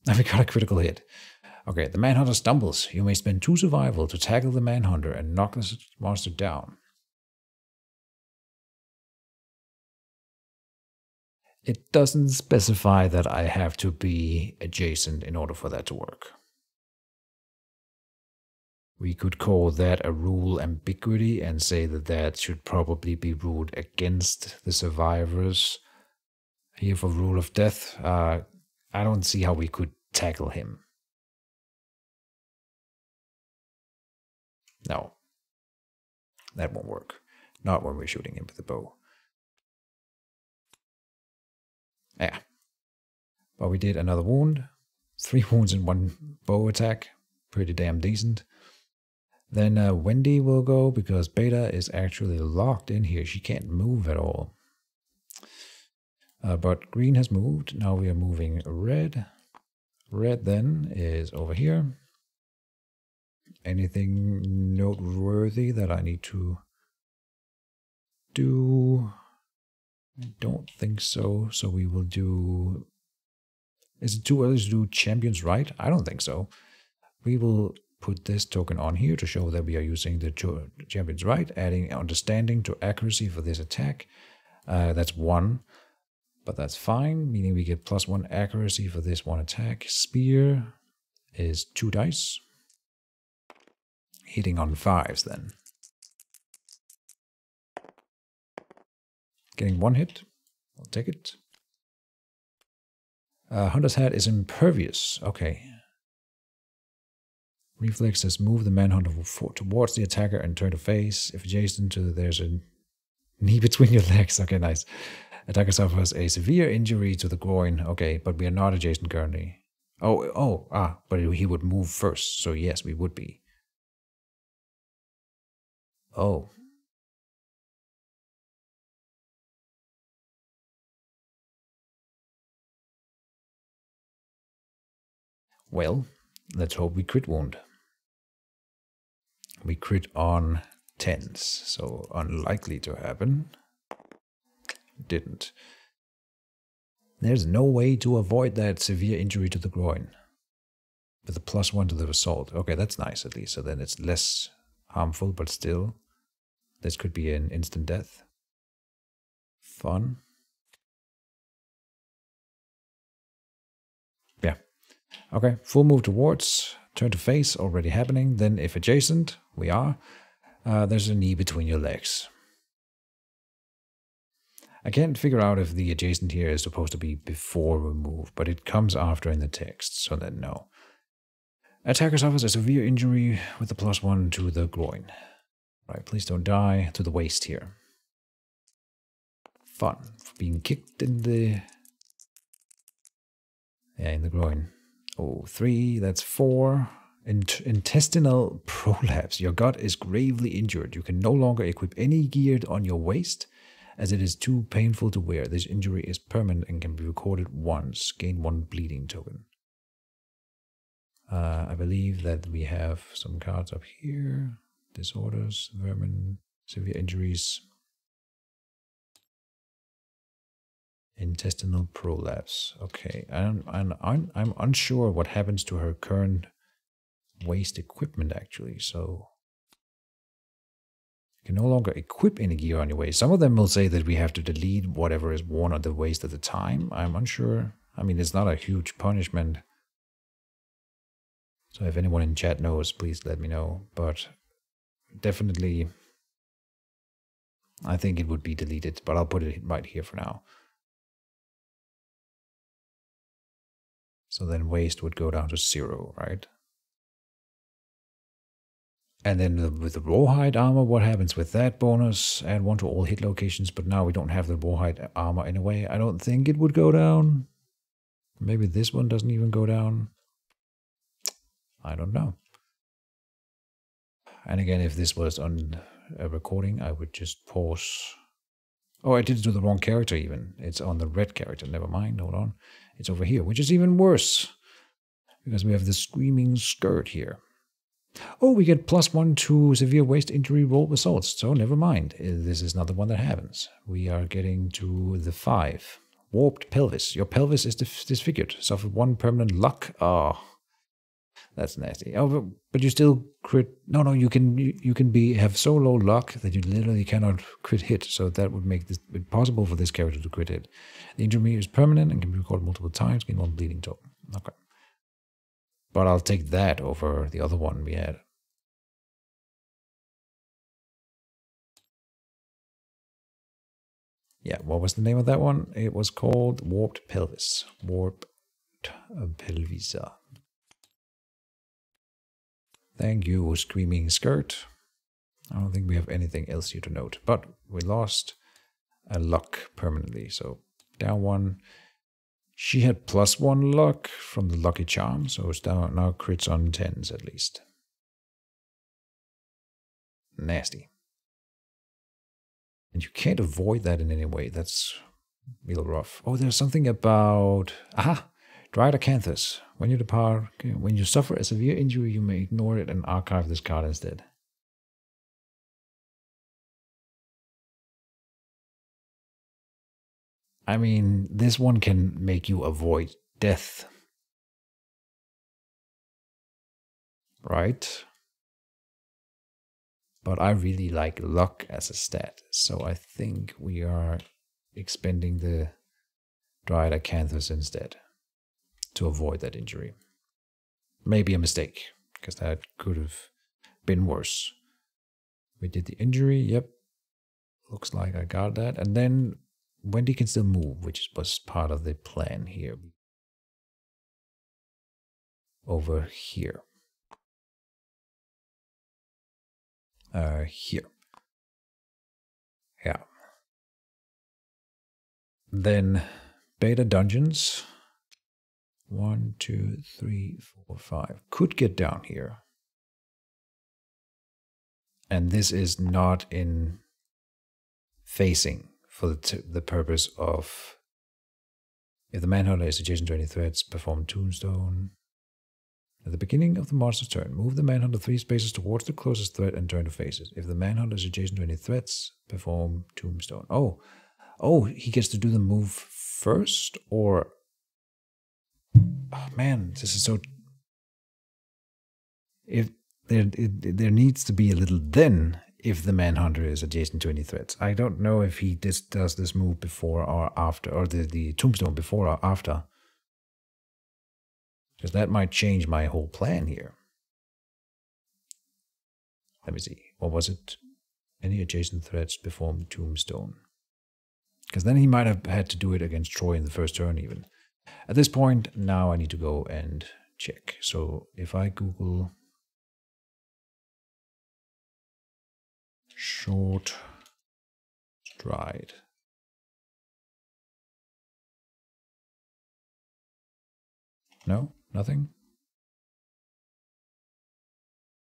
And we got a critical hit. Okay, the Manhunter stumbles. You may spend 2 survival to tackle the Manhunter and knock the monster down. It doesn't specify that I have to be adjacent in order for that to work. We could call that a rule ambiguity and say that that should probably be ruled against the survivors. Here for rule of death, I don't see how we could tackle him. No. That won't work. Not when we're shooting him with a bow. Yeah. But we did another wound. 3 wounds in 1 bow attack. Pretty damn decent. Then Wendy will go because Beta is actually locked in here. She can't move at all. But green has moved. Now we are moving red. Red then is over here. Anything noteworthy that I need to do? I don't think so. So we will do... Is it too early to do Champion's Right? I don't think so. We will put this token on here to show that we are using the Champion's Right, adding understanding to accuracy for this attack. That's 1. But that's fine, meaning we get +1 accuracy for this one attack. Spear is 2 dice. Hitting on 5s then. Getting 1 hit. I'll take it. Hunter's Hat is impervious. Okay. Reflex says move the Manhunter towards the attacker and turn to face. If adjacent to there's a knee between your legs. Okay, nice. Attacker suffers a severe injury to the groin. Okay, but we are not adjacent currently. But he would move first. So yes, we would be. Oh. Well, let's hope we crit wound. We crit on 10s, so unlikely to happen. Didn't. There's no way to avoid that severe injury to the groin. With a +1 to the assault. Okay, that's nice at least. So then it's less harmful, but still. This could be an instant death. Fun. Yeah. Okay, full move towards. Turn to face, already happening. Then if adjacent, we are. There's a knee between your legs. I can't figure out if the adjacent here is supposed to be before we move, but it comes after in the text, so then no. Attacker suffers a severe injury with a +1 to the groin. Right, please don't die. To the waist here. Fun. For being kicked in the... Yeah, in the groin. Oh, 3, that's 4. Intestinal prolapse. Your gut is gravely injured. You can no longer equip any gear on your waist, as it is too painful to wear. This injury is permanent and can be recorded once. Gain 1 bleeding token. I believe that we have some cards up here. Disorders, vermin, severe injuries. Intestinal prolapse. Okay, I'm unsure what happens to her current waist equipment actually. So you can no longer equip any gear on your waist. Some of them will say that we have to delete whatever is worn on the waist at the time. I'm unsure. I mean, it's not a huge punishment. So if anyone in chat knows, please let me know. But definitely, I think it would be deleted. But I'll put it right here for now. So then waist would go down to 0, right? And then with the rawhide armor, what happens with that bonus? Add 1 to all hit locations, but now we don't have the rawhide armor anyway. I don't think it would go down. Maybe this one doesn't even go down. I don't know. And again, if this was on a recording, I would just pause. Oh, I did it to the wrong character even. It's on the red character. Never mind, hold on. It's over here, which is even worse. Because we have the screaming skirt here. Oh, we get +1 to severe waist injury roll results. So never mind. This is not the one that happens. We are getting to the 5. Warped pelvis. Your pelvis is disfigured. Suffer 1 permanent luck. Oh, that's nasty. Oh, but you still crit. No, you can have so low luck that you literally cannot crit hit. So that would make this possible for this character to crit hit. The injury is permanent and can be recorded multiple times. Gain 1 bleeding token. Okay. But I'll take that over the other one we had. Yeah, what was the name of that one? It was called Warped Pelvis. Warped Pelvisa. Thank you, Screaming Skirt. I don't think we have anything else here to note. But we lost a luck permanently. So down 1. She had +1 luck from the lucky charm. So it's down now crits on 10s at least. Nasty. And you can't avoid that in any way. That's real rough. Oh, there's something about... Aha! Dryad Acanthus. When you suffer a severe injury, you may ignore it and archive this card instead. I mean, this one can make you avoid death. Right? But I really like luck as a stat, so I think we are expending the tried Acanthus instead to avoid that injury. Maybe a mistake, because that could have been worse. We did the injury, yep. Looks like I got that. And then Wendy can still move, which was part of the plan here. Over here. Here. Yeah. Then beta dungeons. 1, 2, 3, 4, 5. Could get down here. And this is not in facing for the purpose of if the Manhunter is adjacent to any threats, perform Tombstone. At the beginning of the monster's turn, move the Manhunter 3 spaces towards the closest threat and turn to face it. If the Manhunter is adjacent to any threats, perform Tombstone. Oh, he gets to do the move first, or... Oh man, this is so... If there needs to be a little then if the Manhunter is adjacent to any threats. I don't know if he does this move before or after, or the Tombstone before or after. Because that might change my whole plan here. Let me see. What was it? Any adjacent threats perform Tombstone. Because then he might have had to do it against Troy in the first turn even. At this point, now I need to go and check. So if I Google short stride. No, nothing.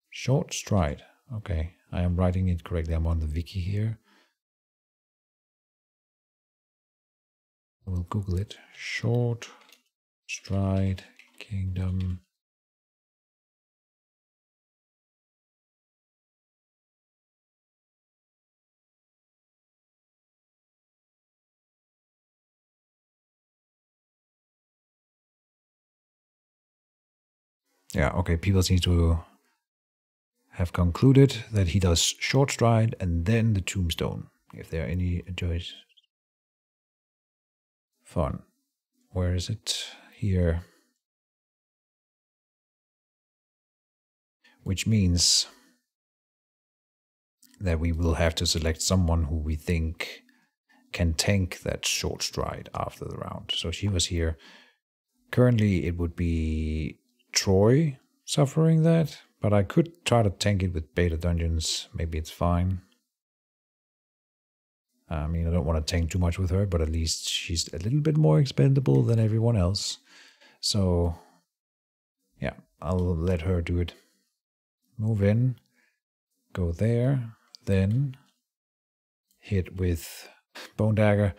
Short stride. Okay, I am writing it correctly. I'm on the wiki here. I will Google it. Short stride kingdom. Yeah, okay, people seem to have concluded that he does short stride and then the tombstone. If there are any joys. Fun. Where is it? Here. Which means that we will have to select someone who we think can tank that short stride after the round. So she was here. Currently it would be Troy suffering that, but I could try to tank it with beta dungeons. Maybe it's fine. I mean, I don't want to tank too much with her, but at least she's a little bit more expendable than everyone else. So, yeah, I'll let her do it. Move in, go there, then hit with Bone Dagger.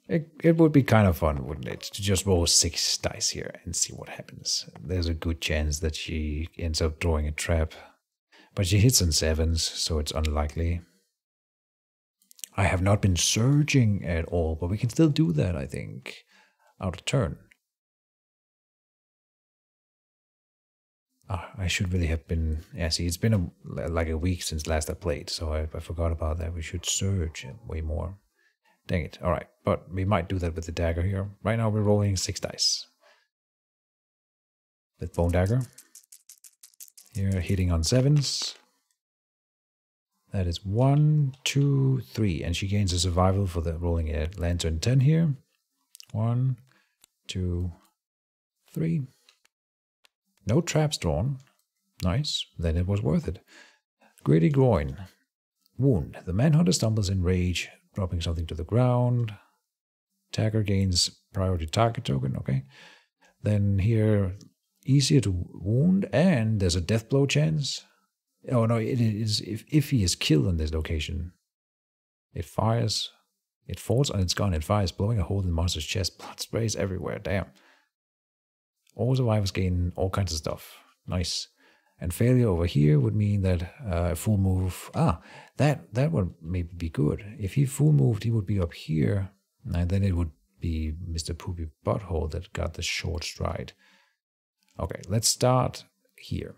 It would be kind of fun, wouldn't it, to just roll 6 dice here and see what happens. There's a good chance that she ends up drawing a trap, but she hits on 7s, so it's unlikely. I have not been surging at all, but we can still do that, I think, out of turn. I should really have been... Yeah, see, it's been like a week since last I played, so I forgot about that. We should surge way more. Dang it. Alright, but we might do that with the dagger here. Right now we're rolling 6 dice. With Bone Dagger. Here, hitting on 7s. That is 1, 2, 3. And she gains a survival for the rolling a lantern 10 here. 1, 2, 3. No traps drawn. Nice. Then it was worth it. Gritty Groin. Wound. The Manhunter stumbles in rage, dropping something to the ground. Attacker gains priority target token. Okay. Then here, easier to wound, and there's a death blow chance. Oh no, it is if he is killed in this location. It fires. It falls on its gun. It fires, blowing a hole in the monster's chest. Blood sprays everywhere. Damn. All survivors gain all kinds of stuff. Nice. And failure over here would mean that a full move. That would maybe be good. If he full moved, he would be up here, and then it would be Mr. Poopy Butthole that got the short stride. Okay, let's start here.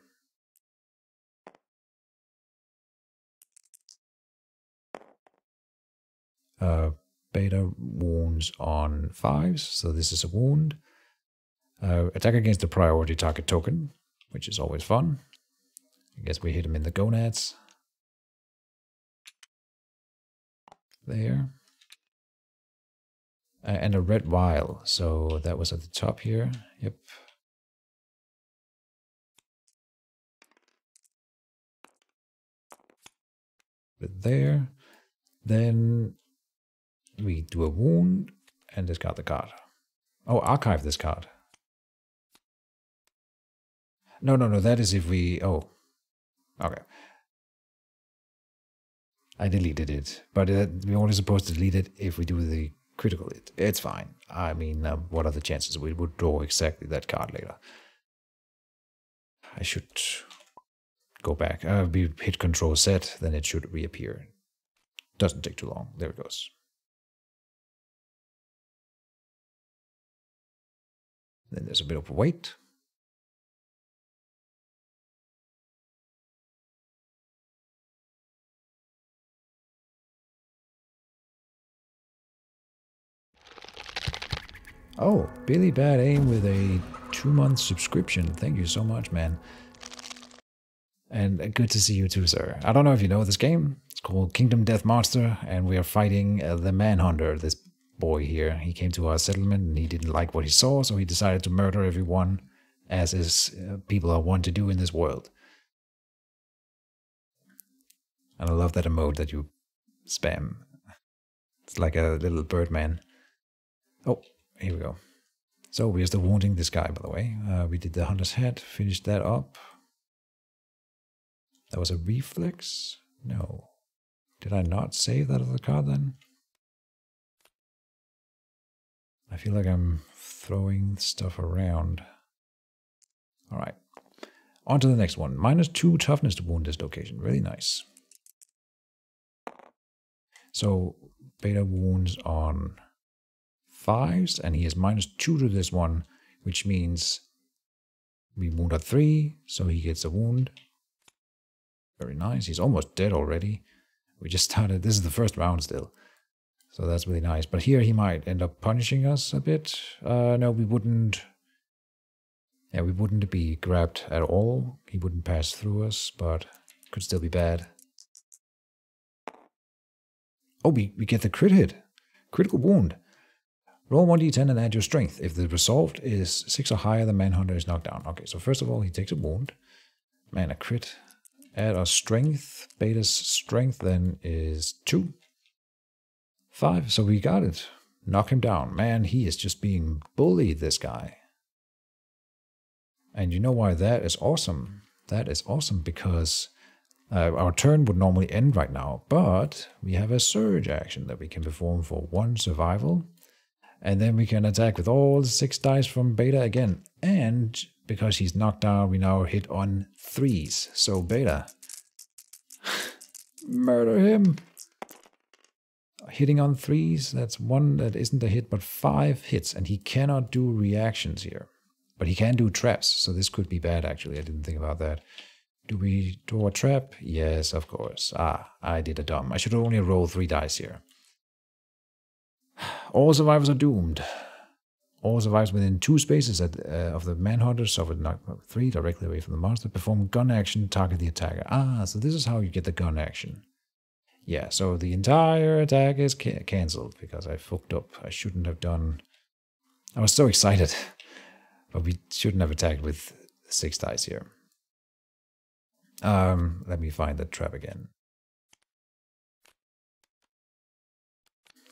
Beta wounds on 5s, so this is a wound. Attack against the priority target token, which is always fun. I guess we hit him in the gonads. There. And a red vial, so that was at the top here. Yep. But there. Then we do a wound and discard the card. Oh, archive this card. No, that is if we... Oh. Okay. I deleted it, but we're only supposed to delete it if we do the critical hit. It's fine. I mean, what are the chances we would draw exactly that card later? I should go back. We hit Control Z, then it should reappear. Doesn't take too long. There it goes. Then there's a bit of a wait. Oh, Billy Bad Aim with a 2-month subscription. Thank you so much, man. And good to see you too, sir. I don't know if you know this game. It's called Kingdom Death Monster, and we are fighting the Manhunter, this boy here. He came to our settlement, and he didn't like what he saw, so he decided to murder everyone, as is people are wont to do in this world. And I love that emote that you spam. It's like a little birdman. Oh, here we go. So we are still wounding this guy, by the way. We did the Hunter's Head, finished that up. That was a reflex? No. Did I not save that other card then? I feel like I'm throwing stuff around. Alright. On to the next one. -2 toughness to wound dislocation. Really nice. So, Beta wounds on 5s, and he has -2 to this one, which means we wound at 3, so he gets a wound. Very nice. He's almost dead already. We just started. This is the first round still. So that's really nice. But here he might end up punishing us a bit. No, we wouldn't. Yeah, we wouldn't be grabbed at all. He wouldn't pass through us, but could still be bad. Oh, we get the crit hit. Critical wound. Roll 1d10 and add your strength. If the resolved is 6 or higher, the Manhunter is knocked down. Okay, so first of all, he takes a wound. Man, a crit. Add our strength. Beta's strength then is 2. 5, so we got it. Knock him down. Man, he is just being bullied, this guy. And you know why that is awesome? That is awesome because our turn would normally end right now, but we have a surge action that we can perform for 1 survival. And then we can attack with all the 6 dice from Beta again. And because he's knocked down, we now hit on 3s. So Beta, murder him. Hitting on 3s, that's 1 that isn't a hit, but 5 hits. And he cannot do reactions here. But he can do traps, so this could be bad actually. I didn't think about that. Do we draw a trap? Yes, of course. Ah, I did a dumb. I should only roll 3 dice here. All survivors are doomed. All survivors within 2 spaces of the Manhunter suffered knock 3 directly away from the monster. Perform gun action, target the attacker. Ah, so this is how you get the gun action. Yeah, so the entire attack is cancelled because I fucked up. I shouldn't have done... I was so excited. But we shouldn't have attacked with 6 dice here. Let me find the trap again.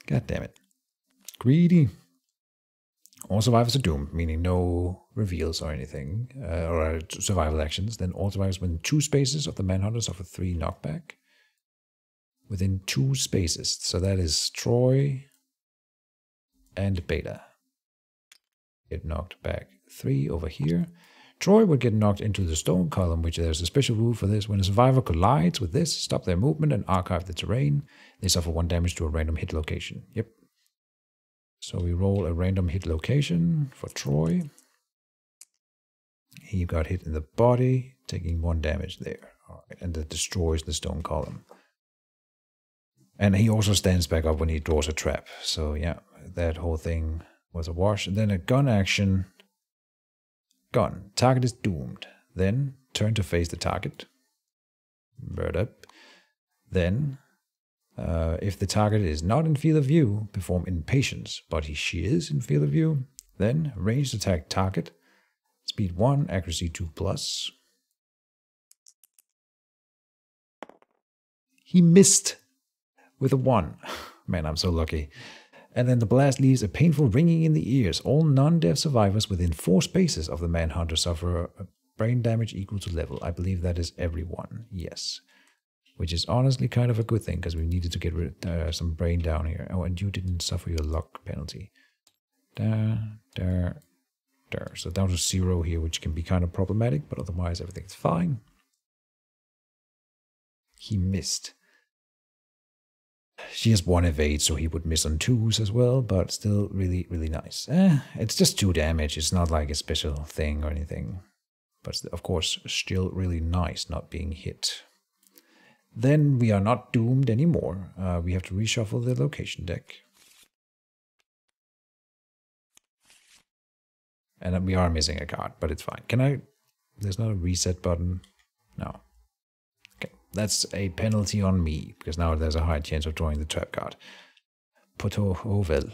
God damn it. Greedy. All survivors are doomed, meaning no reveals or anything, or survival actions. Then all survivors within 2 spaces of the Manhunter suffer 3 knockback. Within 2 spaces. So that is Troy and Beta. Get knocked back 3 over here. Troy would get knocked into the stone column, which there's a special rule for this. When a survivor collides with this, stop their movement and archive the terrain. They suffer 1 damage to a random hit location. Yep. So we roll a random hit location for Troy. He got hit in the body, taking 1 damage there. All right, and that destroys the stone column. And he also stands back up when he draws a trap. So yeah, that whole thing was a wash. And then a gun action. Gun. Target is doomed. Then turn to face the target. Bird up. Then, if the target is not in field of view, perform impatience, but she is in field of view. Then ranged attack target. Speed 1, accuracy 2+. He missed with a 1. Man, I'm so lucky. And then the blast leaves a painful ringing in the ears. All non-deaf survivors within 4 spaces of the Manhunter suffer brain damage equal to level. I believe that is everyone. Yes. Which is honestly kind of a good thing, because we needed to get rid some brain down here. Oh, and you didn't suffer your luck penalty. There. So down to 0 here, which can be kind of problematic, but otherwise everything's fine. He missed. She has 1 evade, so he would miss on 2s as well, but still really, really nice. It's just 2 damage. It's not like a special thing or anything. But of course, still really nice not being hit. Then we are not doomed anymore. We have to reshuffle the location deck. And then we are missing a card, but it's fine. Can I... There's not a reset button. No. Okay, that's a penalty on me, because now there's a high chance of drawing the trap card. Ovel.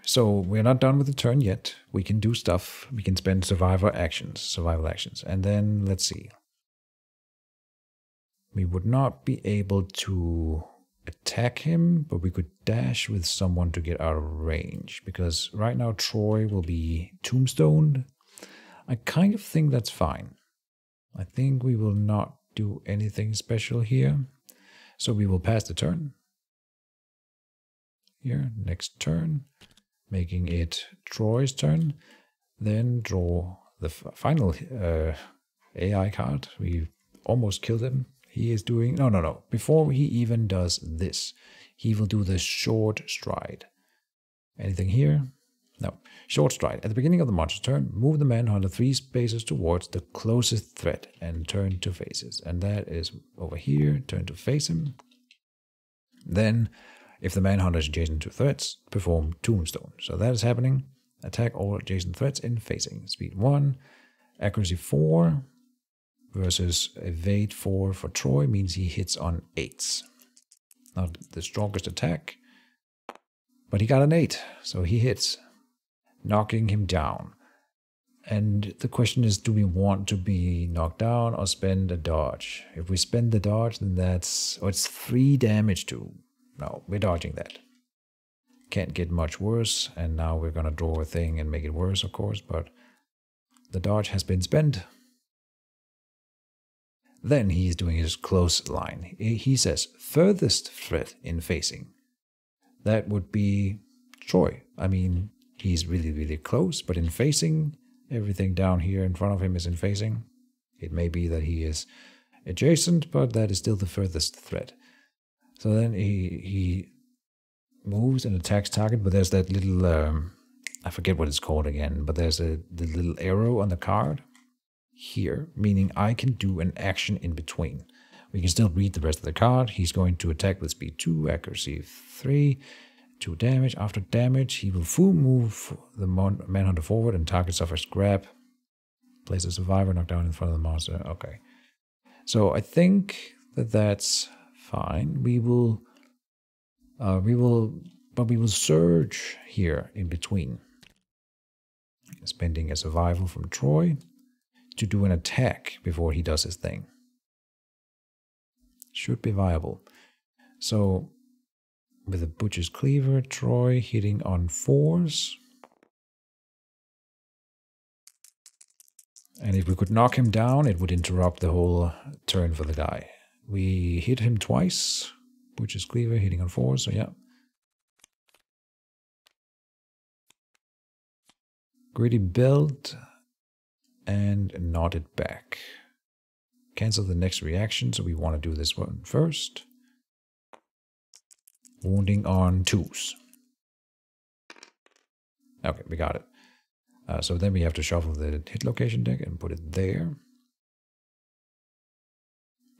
So we're not done with the turn yet. We can do stuff. We can spend survival actions. And then, let's see. We would not be able to attack him, but we could dash with someone to get out of range. Because right now Troy will be tombstoned. I kind of think that's fine. I think we will not do anything special here. So we will pass the turn. Here, next turn. Making it Troy's turn. Then draw the final AI card. We almost killed him. He is doing... No. Before he even does this, he will do the short stride. Anything here? No. Short stride. At the beginning of the monster's turn, move the Manhunter 3 spaces towards the closest threat and turn to faces. And that is over here. Turn to face him. Then, if the Manhunter is adjacent to threats, perform Tombstone. So that is happening. Attack all adjacent threats in facing. Speed 1. Accuracy 4. Versus evade 4 for Troy means he hits on 8s. Not the strongest attack. But he got an 8, so he hits. Knocking him down. And the question is, do we want to be knocked down or spend a dodge? If we spend the dodge, then that's... Oh, it's 3 damage too. No, we're dodging that. Can't get much worse, and now we're gonna draw a thing and make it worse, of course, but the dodge has been spent. Then he's doing his close line. He says, furthest threat in facing. That would be Troy. I mean, he's really, really close, but in facing, everything down here in front of him is in facing. It may be that he is adjacent, but that is still the furthest threat. So then he moves and attacks target, but there's that little, I forget what it's called again, but there's the little arrow on the card. Here, meaning I can do an action in between. We can still read the rest of the card. He's going to attack with speed 2, accuracy 3, 2 damage. After damage, he will full move the Manhunter forward and target suffers grab. Place a survivor knocked down in front of the monster. Okay. So I think that that's fine. We will surge here in between. Spending a survival from Troy to do an attack before he does his thing. Should be viable. So, with a Butcher's Cleaver, Troy hitting on 4s. And if we could knock him down, it would interrupt the whole turn for the guy. We hit him twice. Butcher's Cleaver hitting on 4s, so yeah. Gritty Belt. And nod it back. Cancel the next reaction, so we want to do this one first. Wounding on 2s. Okay, we got it. So then we have to shuffle the hit location deck and put it there.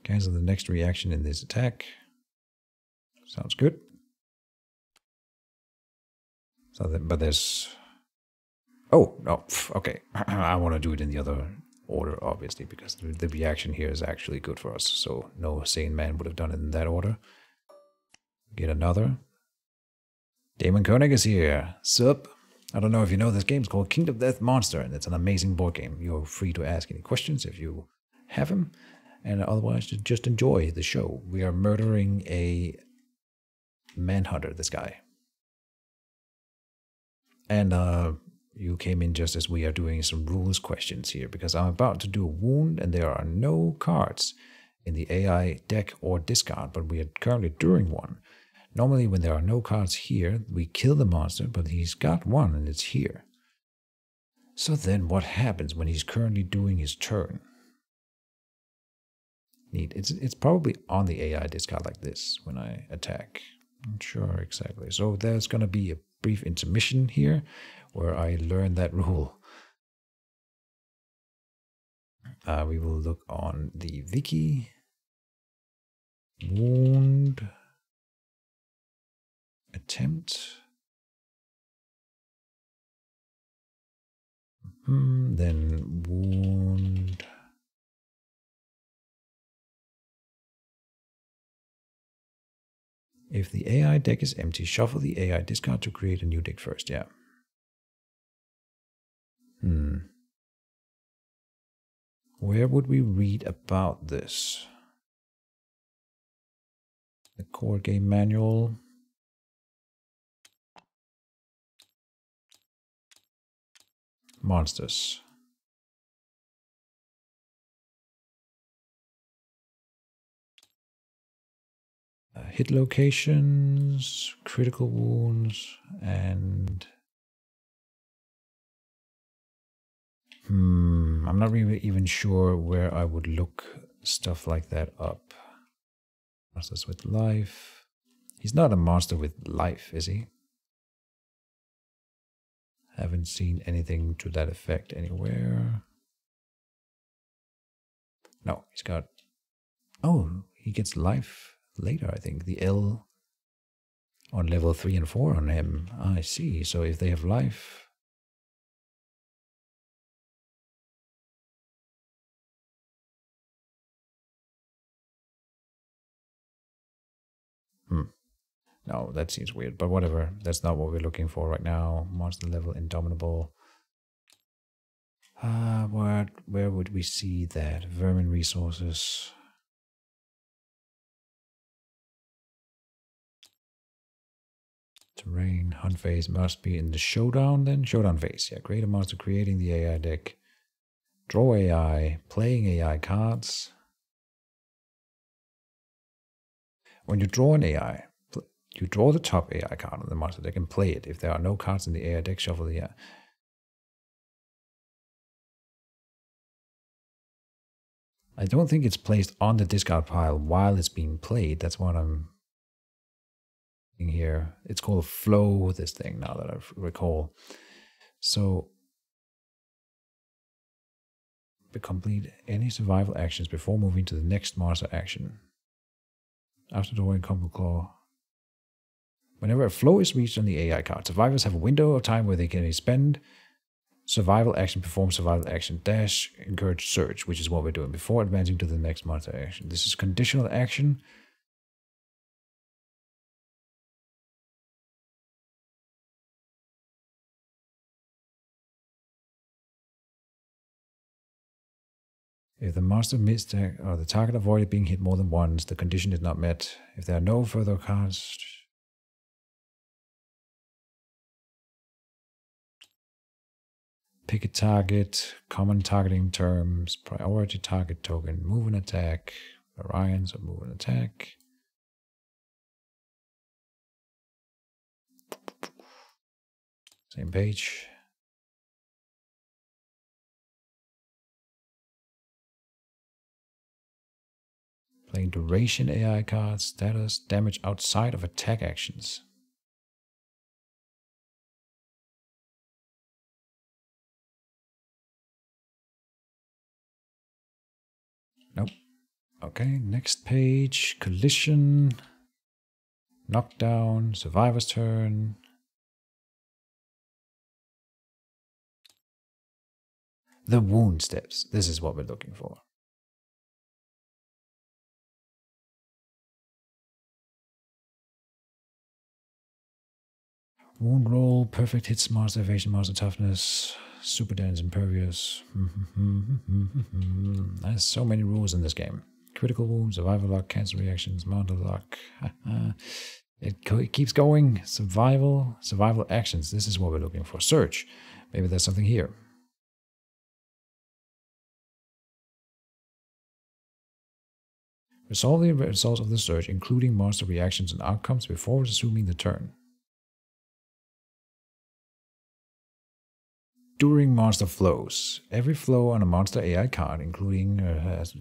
Cancel the next reaction in this attack. Sounds good. So that, but there's... Oh, no, okay. I want to do it in the other order, obviously, because the reaction here is actually good for us. So no sane man would have done it in that order. Get another. Damon Koenig is here. Sup? I don't know if you know this game. It's called Kingdom Death Monster, and it's an amazing board game. You're free to ask any questions if you have them, and otherwise just enjoy the show. We are murdering a Manhunter, this guy. And you came in just as we are doing some rules questions here, because I'm about to do a wound, and there are no cards in the AI deck or discard, but we are currently doing one. Normally, when there are no cards here, we kill the monster, but he's got one and it's here. So then what happens when he's currently doing his turn? Neat. It's probably on the AI discard like this when I attack. I'm not sure exactly. So there's going to be a brief intermission here where I learn that rule. We will look on the wiki. Wound. Attempt. Then wound. If the AI deck is empty, shuffle the AI discard to create a new deck first. Yeah. Where would we read about this? The core game manual. Monsters. Hit locations, critical wounds, and I'm not really even sure where I would look stuff like that up. Monsters with life. He's not a monster with life, is he? Haven't seen anything to that effect anywhere. No, he's got... Oh, he gets life later, I think. The L on level 3 and 4 on him. I see. So if they have life... No, that seems weird, but whatever. That's not what we're looking for right now. Monster level indomitable. Where would we see that? Vermin resources. Terrain, hunt phase must be in the showdown then? Showdown phase, yeah. Create a monster, creating the AI deck. Draw AI, playing AI cards. When you draw an AI, you draw the top AI card on the monster deck and play it. If there are no cards in the AI deck, shuffle the AI. I don't think it's placed on the discard pile while it's being played. That's what I'm thinking here. It's called flow, this thing, now that I recall. So, complete any survival actions before moving to the next monster action. After drawing combo claw. Whenever a flow is reached on the AI card, survivors have a window of time where they can spend survival action, perform survival action, dash, encourage search, which is what we're doing before advancing to the next monster action. This is conditional action. If the monster missed or the target avoided being hit more than once, the condition is not met. If there are no further cards, pick a target, common targeting terms, priority target token, move and attack, variance of move and attack. Same page. Playing duration AI cards, status, damage outside of attack actions. Nope. Okay, next page. Collision. Knockdown. Survivor's turn. The wound steps. This is what we're looking for. Wound roll, perfect hits, monster evasion, monster toughness, super dance, impervious. There's so many rules in this game. Critical wound, survival luck, cancel reactions, mounted luck. It keeps going. Survival actions. This is what we're looking for. Search. Maybe there's something here. Resolve the results of the search, including monster reactions and outcomes, before resuming the turn. During monster flows. Every flow on a monster AI card, including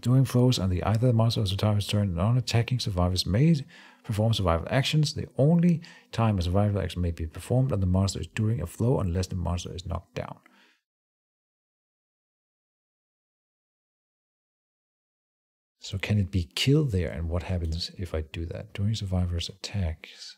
during flows on either monster or survivor's turn, non-attacking survivors may perform survival actions. The only time a survival action may be performed on the monster is during a flow, unless the monster is knocked down. So can it be killed there, and what happens if I do that? During survivor's attacks.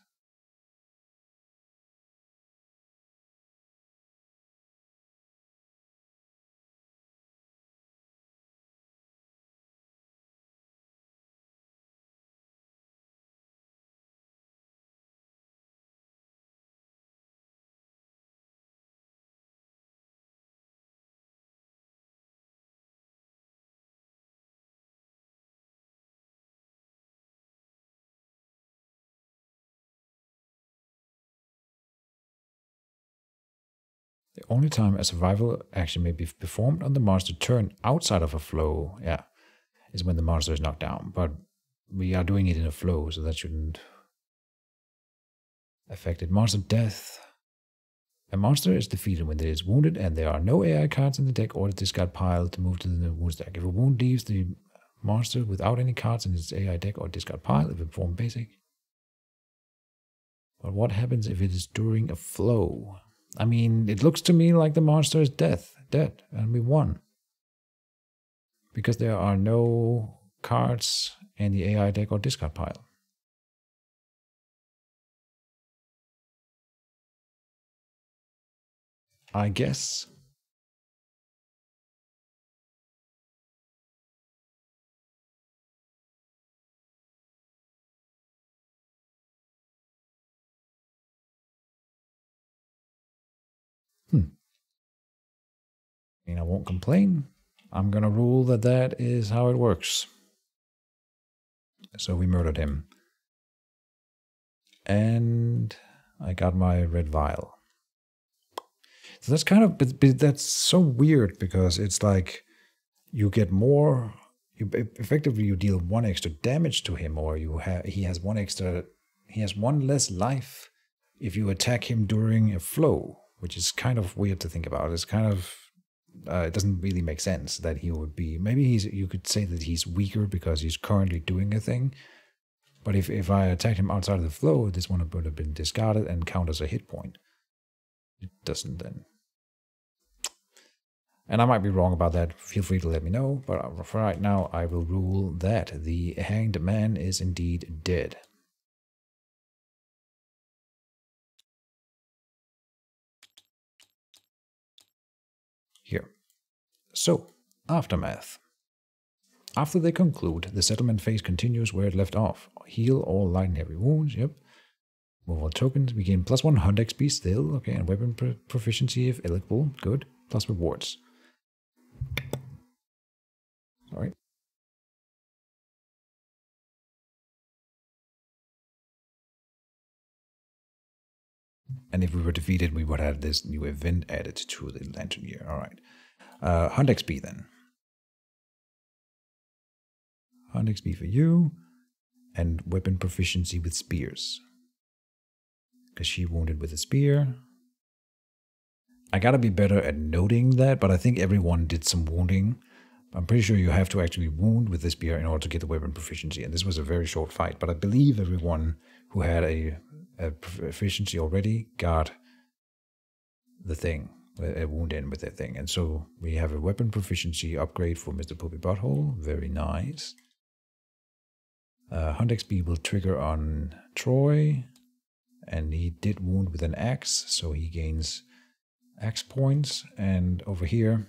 The only time a survival action may be performed on the monster turn outside of a flow, is when the monster is knocked down. But we are doing it in a flow, so that shouldn't affect it. Monster death. A monster is defeated when it is wounded and there are no AI cards in the deck or the discard pile to move to the wound stack. If a wound leaves the monster without any cards in its AI deck or discard pile, it will perform basic. But what happens if it is during a flow? I mean, it looks to me like the monster is dead, and we won. Because there are no cards in the AI deck or discard pile. I guess. I mean, I won't complain. I'm gonna rule that that is how it works. So we murdered him. And I got my red vial. So that's kind of, but that's so weird because it's like you get more, effectively you deal 1 extra damage to him, or he has one less life if you attack him during a flow, which is kind of weird to think about. It's kind of, it doesn't really make sense that he would be, maybe you could say that he's weaker because he's currently doing a thing. But if I attacked him outside of the flow, this one would have been discarded and count as a hit point. It doesn't then. And I might be wrong about that. Feel free to let me know. But for right now, I will rule that the hanged man is indeed dead. Here. So, aftermath. After they conclude, the settlement phase continues where it left off. Heal all light and heavy wounds, yep. Move all tokens. We gain +1 hunt XP still, okay, and weapon proficiency if eligible, good. Plus rewards. Alright. And if we were defeated, we would have this new event added to the lantern year. Alright. Hunt XP then. Hunt XP for you. And weapon proficiency with spears. Because she wounded with a spear. I gotta be better at noting that, but I think everyone did some wounding. I'm pretty sure you have to actually wound with the spear in order to get the weapon proficiency. And this was a very short fight, but I believe everyone who had a proficiency already got the thing, a wound in with their thing. And so we have a weapon proficiency upgrade for Mr. Poopy Butthole. Very nice. Hunt XP will trigger on Troy, and he did wound with an axe, so he gains axe points. And over here,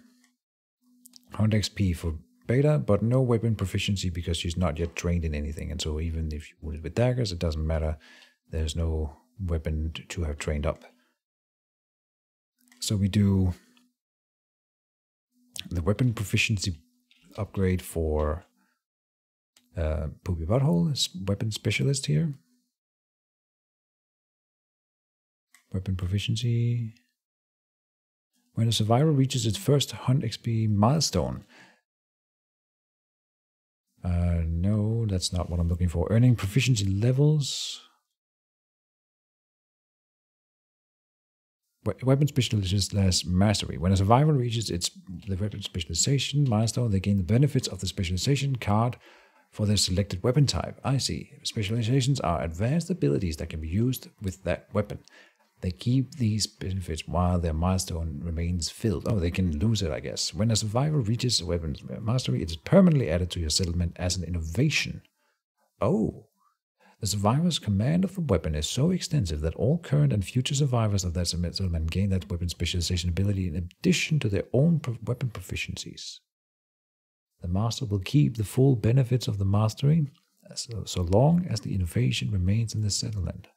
Hunt XP for Beta, but no weapon proficiency because she's not yet trained in anything. And so even if you wounded with daggers, it doesn't matter. There's no weapon to have trained up. So we do the weapon proficiency upgrade for Poopy Butthole, weapon specialist here. Weapon proficiency. When a survivor reaches its first Hunt XP milestone. No, that's not what I'm looking for. Earning proficiency levels. Weapon specialist / mastery. When a survivor reaches the weapon specialization milestone, they gain the benefits of the specialization card for their selected weapon type. I see. Specializations are advanced abilities that can be used with that weapon. They keep these benefits while their milestone remains filled. Oh, they can lose it, I guess. When a survivor reaches a weapon mastery, it is permanently added to your settlement as an innovation. Oh. The survivor's command of the weapon is so extensive that all current and future survivors of that settlement gain that weapon specialization ability in addition to their own weapon proficiencies. The master will keep the full benefits of the mastery so long as the innovation remains in the settlement.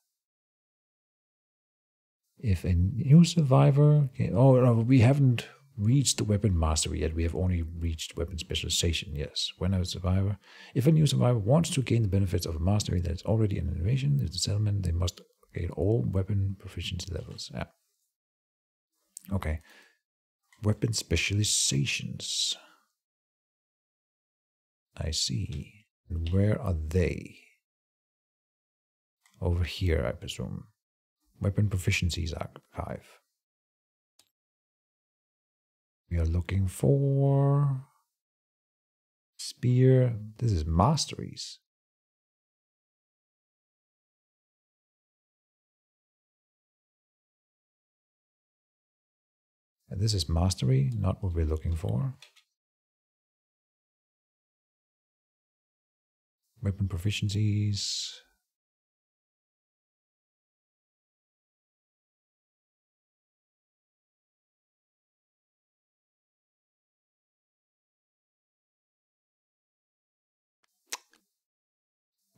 If a new survivor... Oh, no, we haven't reached the weapon mastery yet. We have only reached weapon specialization, yes. When a survivor... If a new survivor wants to gain the benefits of a mastery that is already an innovation in the settlement, they must gain all weapon proficiency levels. Yeah. Okay. Weapon specializations. I see. And where are they? Over here, I presume. Weapon proficiencies archive. We are looking for spear. This is masteries. And this is mastery, not what we're looking for. Weapon proficiencies.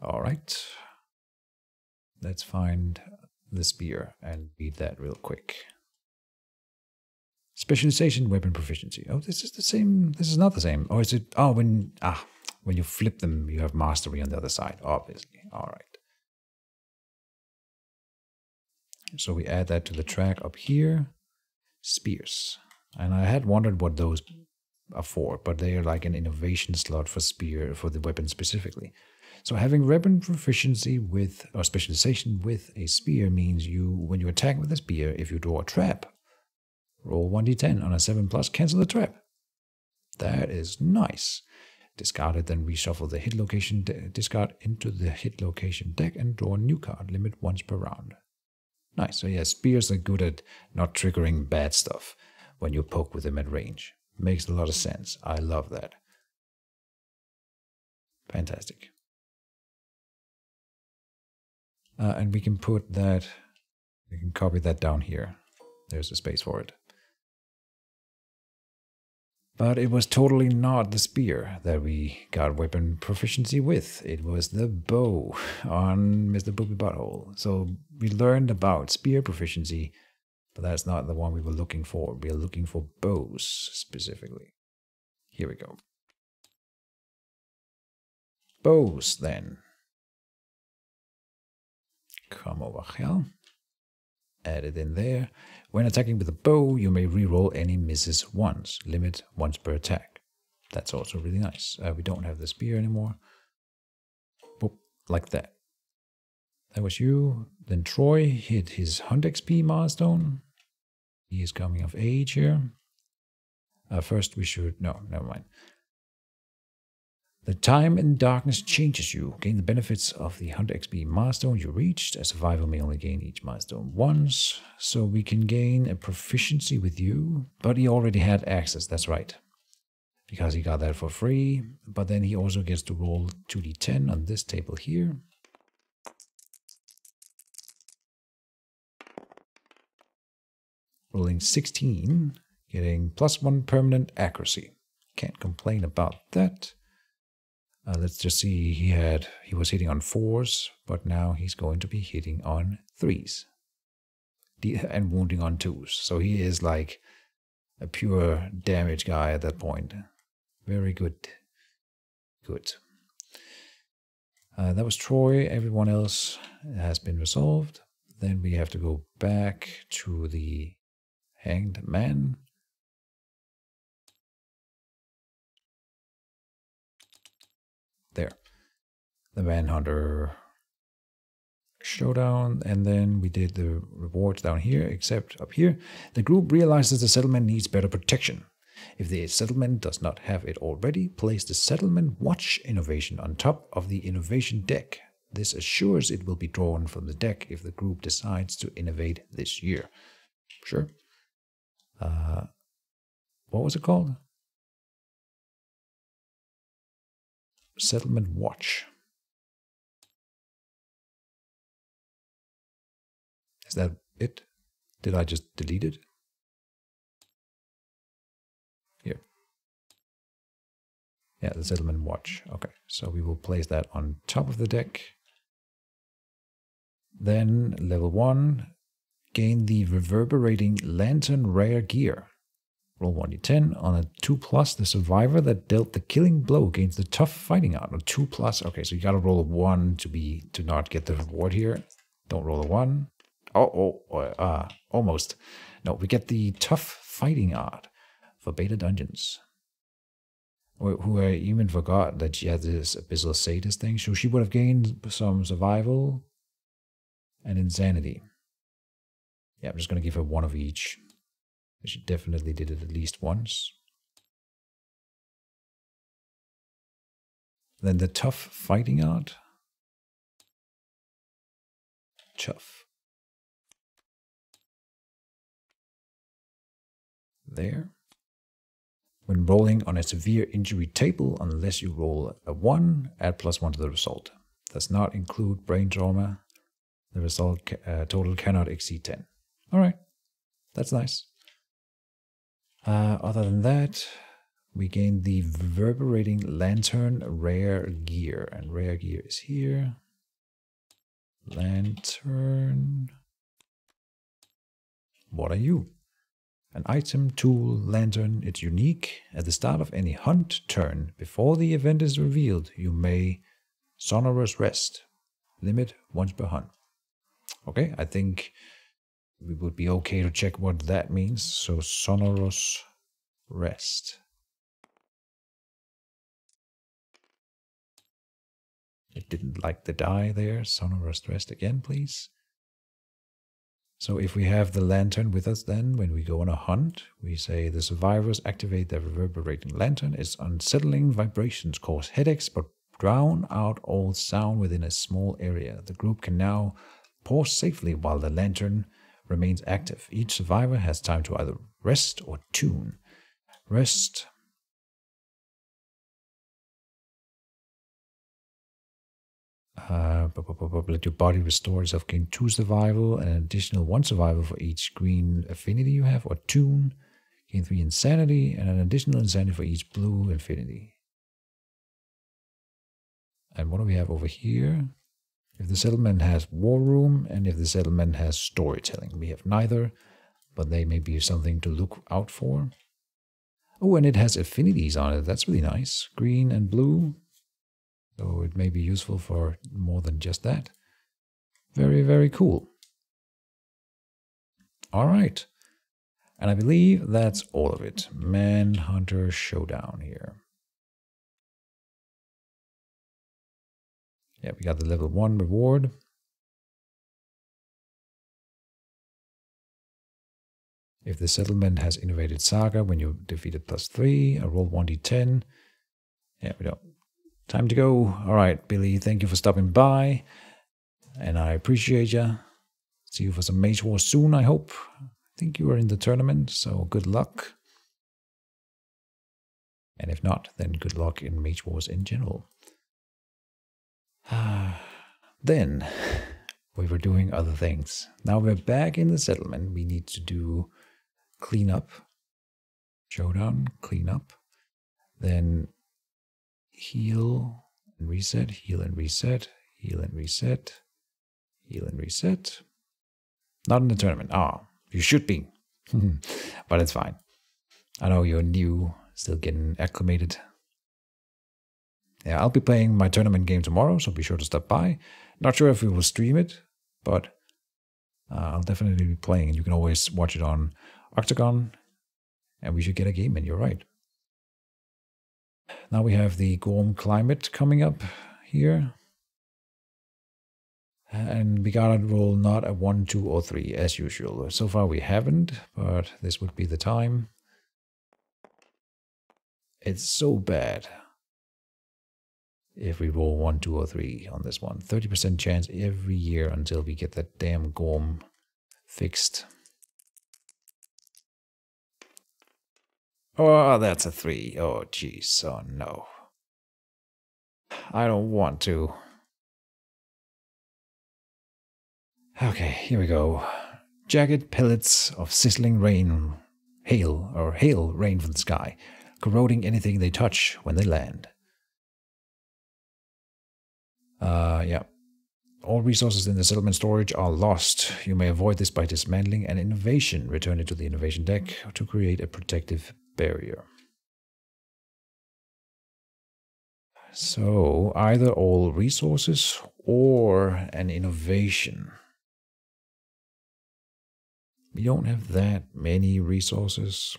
All right. Let's find the spear and read that real quick. Specialization, weapon proficiency. Oh, this is the same. This is not the same. Or is it? Oh, when you flip them, you have mastery on the other side, obviously. All right. So we add that to the track up here. Spears. And I had wondered what those are for, but they are like an innovation slot for spear, for the weapon specifically. So having weapon proficiency with, or specialization with a spear means when you attack with a spear, if you draw a trap, roll 1d10 on a 7+, cancel the trap. That is nice. Discard it, then reshuffle the hit location discard into the hit location deck and draw a new card, limit once per round. Nice. So yeah, spears are good at not triggering bad stuff when you poke with them at range. Makes a lot of sense. I love that. Fantastic. And we can put that, we can copy that down here. There's a space for it. But it was totally not the spear that we got weapon proficiency with. It was the bow on Mr. Poopy Butthole. So we learned about spear proficiency, but that's not the one we were looking for. We are looking for bows specifically. Here we go. Bows then. Come over here. Add it in there. When attacking with a bow, you may reroll any misses once. Limit once per attack. That's also really nice. We don't have the spear anymore. Boop, like that. That was you. Then Troy hit his Hunt XP milestone. He is coming of age here. First we should... No, never mind. The time in darkness changes you. Gain the benefits of the Hunt XP milestone you reached. A survivor may only gain each milestone once. So we can gain a proficiency with you. But he already had access, that's right. because he got that for free. But then he also gets to roll 2d10 on this table here. Rolling 16, getting +1 permanent accuracy. Can't complain about that. Let's just see, he was hitting on 4s, but now he's going to be hitting on 3s. And wounding on 2s. So he is like a pure damage guy at that point. Very good. Good. That was Troy. Everyone else has been resolved. Then we have to go back to the hanged man. There. The Manhunter showdown, and then we did the rewards down here, except up here. The group realizes the settlement needs better protection. If the settlement does not have it already, place the settlement watch innovation on top of the innovation deck. This assures it will be drawn from the deck if the group decides to innovate this year. Sure. What was it called? Settlement watch. Is that it? Did I just delete it? Here. Yeah, the settlement watch. Okay, so we will place that on top of the deck. Then, level 1, gain the reverberating lantern rare gear. Roll 1d10 on a 2+. The survivor that dealt the killing blow gains the tough fighting art. A 2+. Okay, so you gotta roll a 1 to not get the reward here. Don't roll a 1. Almost. No, we get the tough fighting art for beta dungeons. Who I even forgot that she had this abyssal sadist thing. So she would have gained some survival and insanity. Yeah, I'm just going to give her 1 of each. She definitely did it at least once. Then the tough fighting art. Tough. There. When rolling on a severe injury table, unless you roll a 1, add +1 to the result. Does not include brain trauma. The result total cannot exceed 10. Alright, that's nice. Other than that, we gain the reverberating lantern rare gear. And rare gear is here. Lantern. What are you? An item, tool, lantern. It's unique. At the start of any hunt turn, before the event is revealed, you may sonorous rest. Limit once per hunt. Okay, I think we would be okay to check what that means. So sonorous rest. It didn't like the die there. Sonorous rest again, please. So if we have the lantern with us then, when we go on a hunt, we say the survivors activate their reverberating lantern. Its unsettling vibrations cause headaches but drown out all sound within a small area. The group can now pause safely while the lantern remains active. Each survivor has time to either rest or tune. Rest. Let your body restore itself. Gain 2 survival and an additional 1 survival for each green affinity you have. Or tune. Gain 3 insanity and an additional insanity for each blue affinity. And what do we have over here? If the settlement has war room and if the settlement has storytelling. We have neither, but they may be something to look out for. Oh, and it has affinities on it. That's really nice. Green and blue. So it may be useful for more than just that. Very, very cool. All right. And I believe that's all of it. Manhunter Showdown here. Yeah, we got the level 1 reward. If the settlement has innovated saga when you defeated +3, I roll 1d10. Yeah, we don't. Time to go. All right, Billy, thank you for stopping by. And I appreciate you. See you for some Mage Wars soon, I hope. I think you are in the tournament, so good luck. And if not, then good luck in Mage Wars in general. Then we were doing other things. Now we're back in the settlement. We need to do cleanup, showdown, cleanup, then heal and reset, heal and reset, heal and reset, heal and reset. Not in the tournament. You should be. But it's fine. I know you're new, still getting acclimated. Yeah, I'll be playing my tournament game tomorrow, so be sure to stop by. Not sure if we will stream it, but I'll definitely be playing. And you can always watch it on Octagon, and we should get a game in, you're right. Now we have the Gorm climate coming up here. And we gotta roll not a 1, 2, or 3 as usual. So far we haven't, but this would be the time. It's so bad if we roll 1, 2, or 3 on this one. 30% chance every year until we get that damn Gorm fixed. Oh, that's a 3. Oh, jeez. Oh, no. I don't want to. Okay, here we go. Jagged pellets of sizzling rain, hail rain from the sky, corroding anything they touch when they land. Yeah. All resources in the settlement storage are lost. You may avoid this by dismantling an innovation. Return it to the innovation deck to create a protective barrier. So, either all resources or an innovation. We don't have that many resources,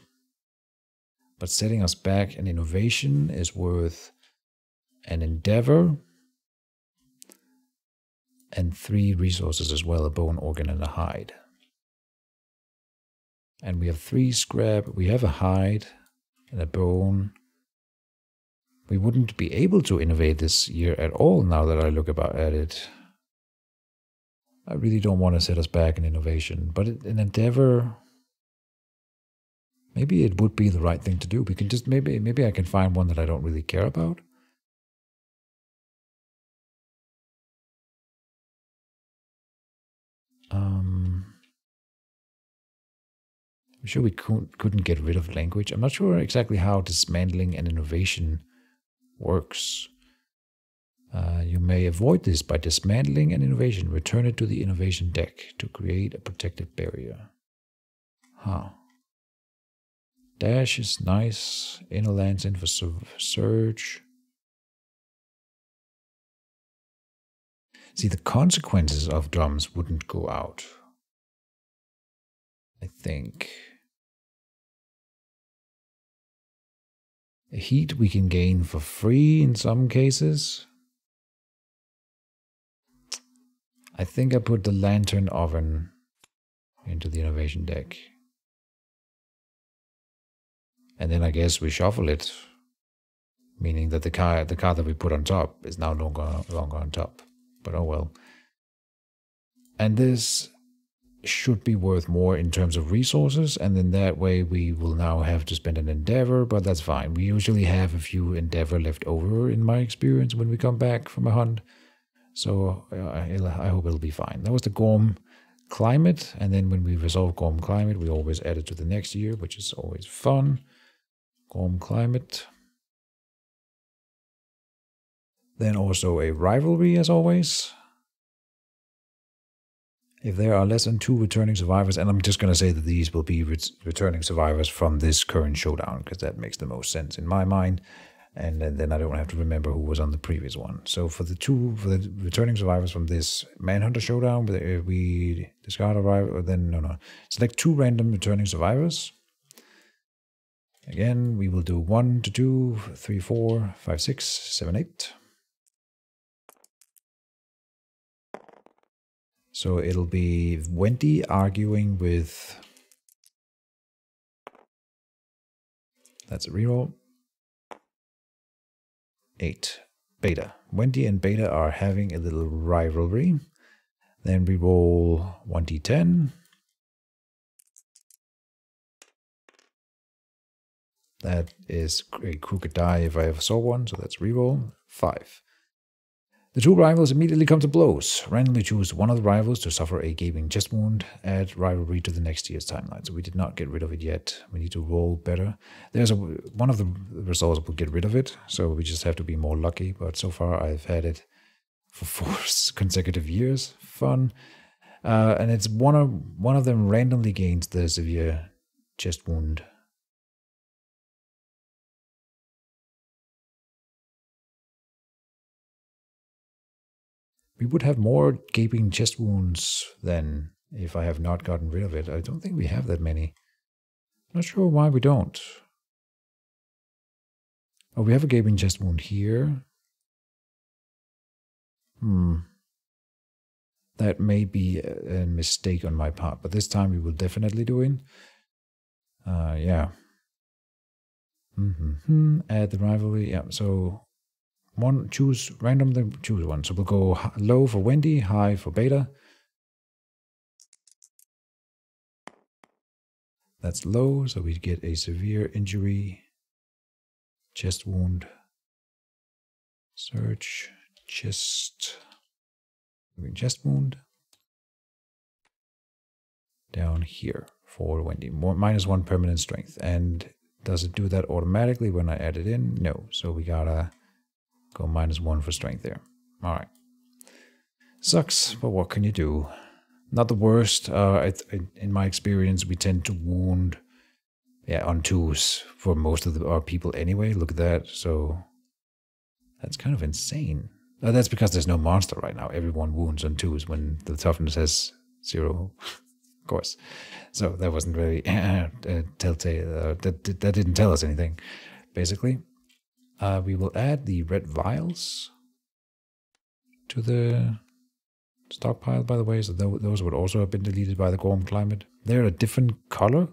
but setting us back an innovation is worth an endeavor and 3 resources as well, a bone, organ, and a hide. And we have 3 scrap, we have a hide and a bone. We wouldn't be able to innovate this year at all now that I look at it. I really don't want to set us back in innovation, but an endeavor, maybe it would be the right thing to do. We can just, maybe I can find one that I don't really care about. I'm sure we couldn't get rid of language. I'm not sure exactly how dismantling an innovation works. You may avoid this by dismantling an innovation. Return it to the innovation deck to create a protective barrier. Dash is nice. Inner lands in for surge. See, the consequences of drums wouldn't go out, I think. Heat we can gain for free in some cases. I think I put the lantern oven into the innovation deck. And then I guess we shuffle it, meaning that the card that we put on top is now longer on top. But oh well. And this should be worth more in terms of resources, and then that way we will now have to spend an endeavor, but that's fine. We usually have a few endeavor left over in my experience when we come back from a hunt. So I hope it'll be fine. That was the Gorm climate, and then when we resolve Gorm climate, we always add it to the next year, which is always fun. Gorm climate. Then also a rivalry, as always. If there are less than 2 returning survivors, and I'm just going to say that these will be returning survivors from this current showdown, because that makes the most sense in my mind, and then I don't have to remember who was on the previous one. So for the returning survivors from this Manhunter showdown, we discard a rival, then select 2 random returning survivors. Again, we will do 1 to 2, 3, 4, 5, 6, 7, 8. So it'll be Wendy arguing with... That's a reroll. 8. Beta. Wendy and Beta are having a little rivalry. Then we roll 1d10. That is a crooked die if I ever saw one, so that's reroll. 5. The two rivals immediately come to blows. Randomly choose one of the rivals to suffer a gaping chest wound. Add rivalry to the next year's timeline. So we did not get rid of it yet. We need to roll better. There's one of the results will get rid of it, so we just have to be more lucky. But so far I've had it for 4 consecutive years. Fun. And it's one of them randomly gains the severe chest wound. We would have more gaping chest wounds than if I have not gotten rid of it. I don't think we have that many. Not sure why we don't. Oh, we have a gaping chest wound here. That may be a mistake on my part, but this time we will definitely do it. Yeah. Add the rivalry. Yeah, so choose random, then choose one. So we'll go low for Wendy, high for Beta. That's low, so we get a severe injury, chest wound, search, chest wound. Down here for Wendy, -1 permanent strength. And does it do that automatically when I add it in? No, so we gotta go -1 for strength there. All right. Sucks, but what can you do? Not the worst. In my experience, we tend to wound on 2s for most of our people anyway. Look at that. So that's kind of insane. That's because there's no monster right now. Everyone wounds on 2s when the toughness has 0. Of course. So that wasn't very telltale. That didn't tell us anything, basically. We will add the red vials to the stockpile, by the way, so those would also have been deleted by the Gorm climate. They're a different color.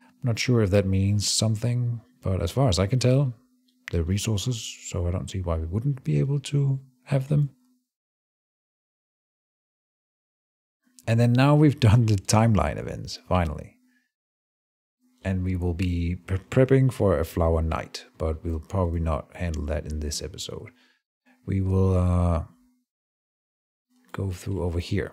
I'm not sure if that means something, but as far as I can tell, they're resources, so I don't see why we wouldn't be able to have them. And then now we've done the timeline events, finally. And we will be prepping for a flower night, but we'll probably not handle that in this episode. We will go through over here.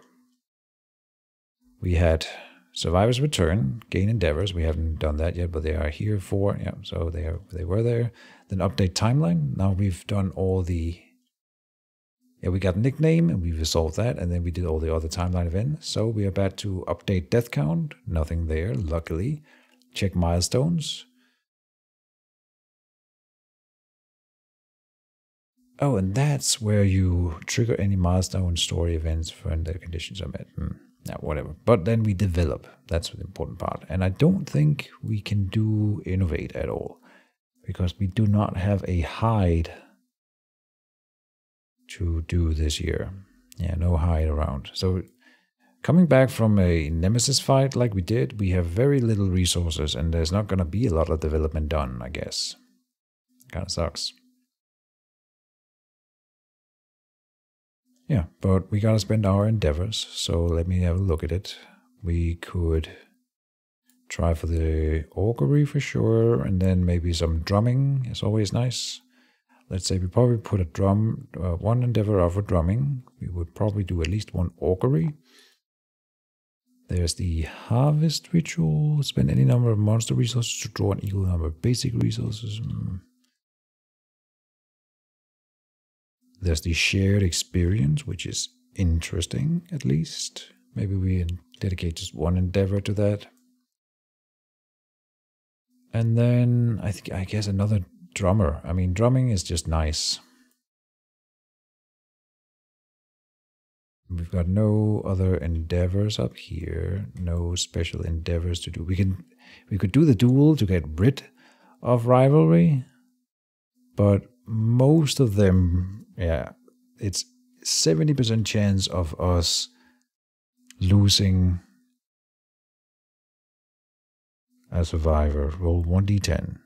We had Survivor's Return, Gain Endeavors. We haven't done that yet, but they are here for, so they were there. Then update timeline. Now we've done all the, we got nickname and we resolved that, and then we did all the other timeline events. So we are about to update death count. Nothing there, luckily. Check milestones. Oh, and that's where you trigger any milestone story events when the conditions are met. Yeah, whatever. But then we develop. That's the important part. And I don't think we can do innovate at all, because we do not have a hide to do this year. Yeah, no hide around. So coming back from a Nemesis fight like we did, we have very little resources, and there's not going to be a lot of development done, I guess. Kind of sucks. Yeah, but we gotta spend our endeavors, so let me have a look at it. We could try for the augury for sure, and then maybe some drumming is always nice. Let's say we probably put a one endeavor out for drumming. We would probably do at least one augury. There's the harvest ritual. Spend any number of monster resources to draw an equal number of basic resources. There's the shared experience, which is interesting, at least. Maybe we dedicate just one endeavor to that. And then I guess another drummer. I mean, drumming is just nice. We've got no other endeavors up here. No special endeavors to do. We could do the duel to get rid of rivalry, but most of them, it's 70% chance of us losing a survivor. Roll 1d10.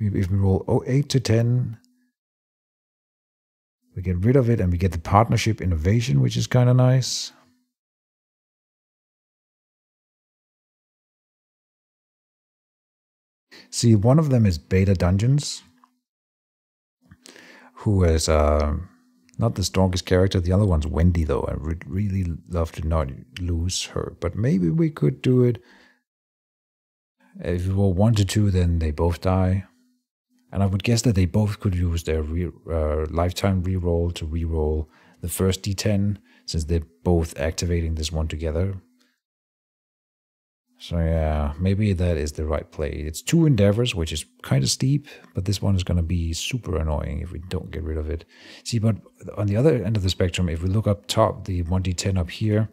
If we roll 8 to 10, we get rid of it and we get the partnership innovation, which is kind of nice. See, one of them is Beta Dungeons, who is not the strongest character. The other one's Wendy, though. I would really love to not lose her. But maybe we could do it. If we roll 1 to 2, then they both die. And I would guess that they both could use their lifetime reroll to reroll the first D10, since they're both activating this one together. So yeah, maybe that is the right play. It's 2 endeavors, which is kind of steep, but this one is going to be super annoying if we don't get rid of it. See, but on the other end of the spectrum, if we look up top, the 1d10 up here,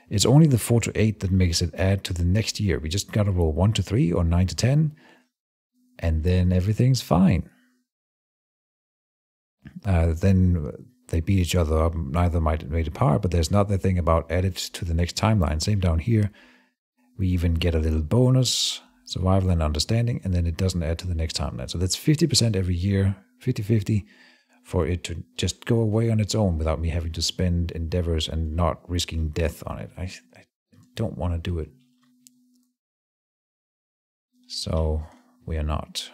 it's only the 4 to 8 that makes it add to the next year. We just got to roll 1 to 3 or 9 to 10, and then everything's fine. Then they beat each other up. Neither might made it par, but there's not the thing about add it to the next timeline. Same down here. We even get a little bonus, survival and understanding, and then it doesn't add to the next timeline. So that's 50% every year, 50-50, for it to just go away on its own without me having to spend endeavors and not risking death on it. I don't want to do it. So we are not.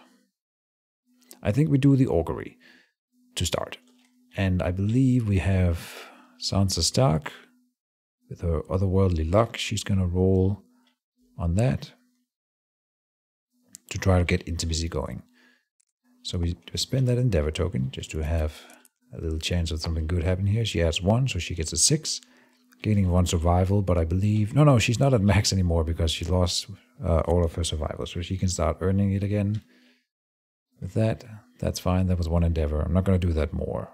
I think we do the augury to start. And I believe we have Sansa Stark with her otherworldly luck. She's going to roll on that to try to get intimacy going. So we spend that endeavor token just to have a little chance of something good happening here. She adds 1, so she gets a 6, gaining 1 survival, but I believe... No, she's not at max anymore because she lost all of her survival, so she can start earning it again. With that, that's fine. That was 1 endeavor. I'm not going to do that more.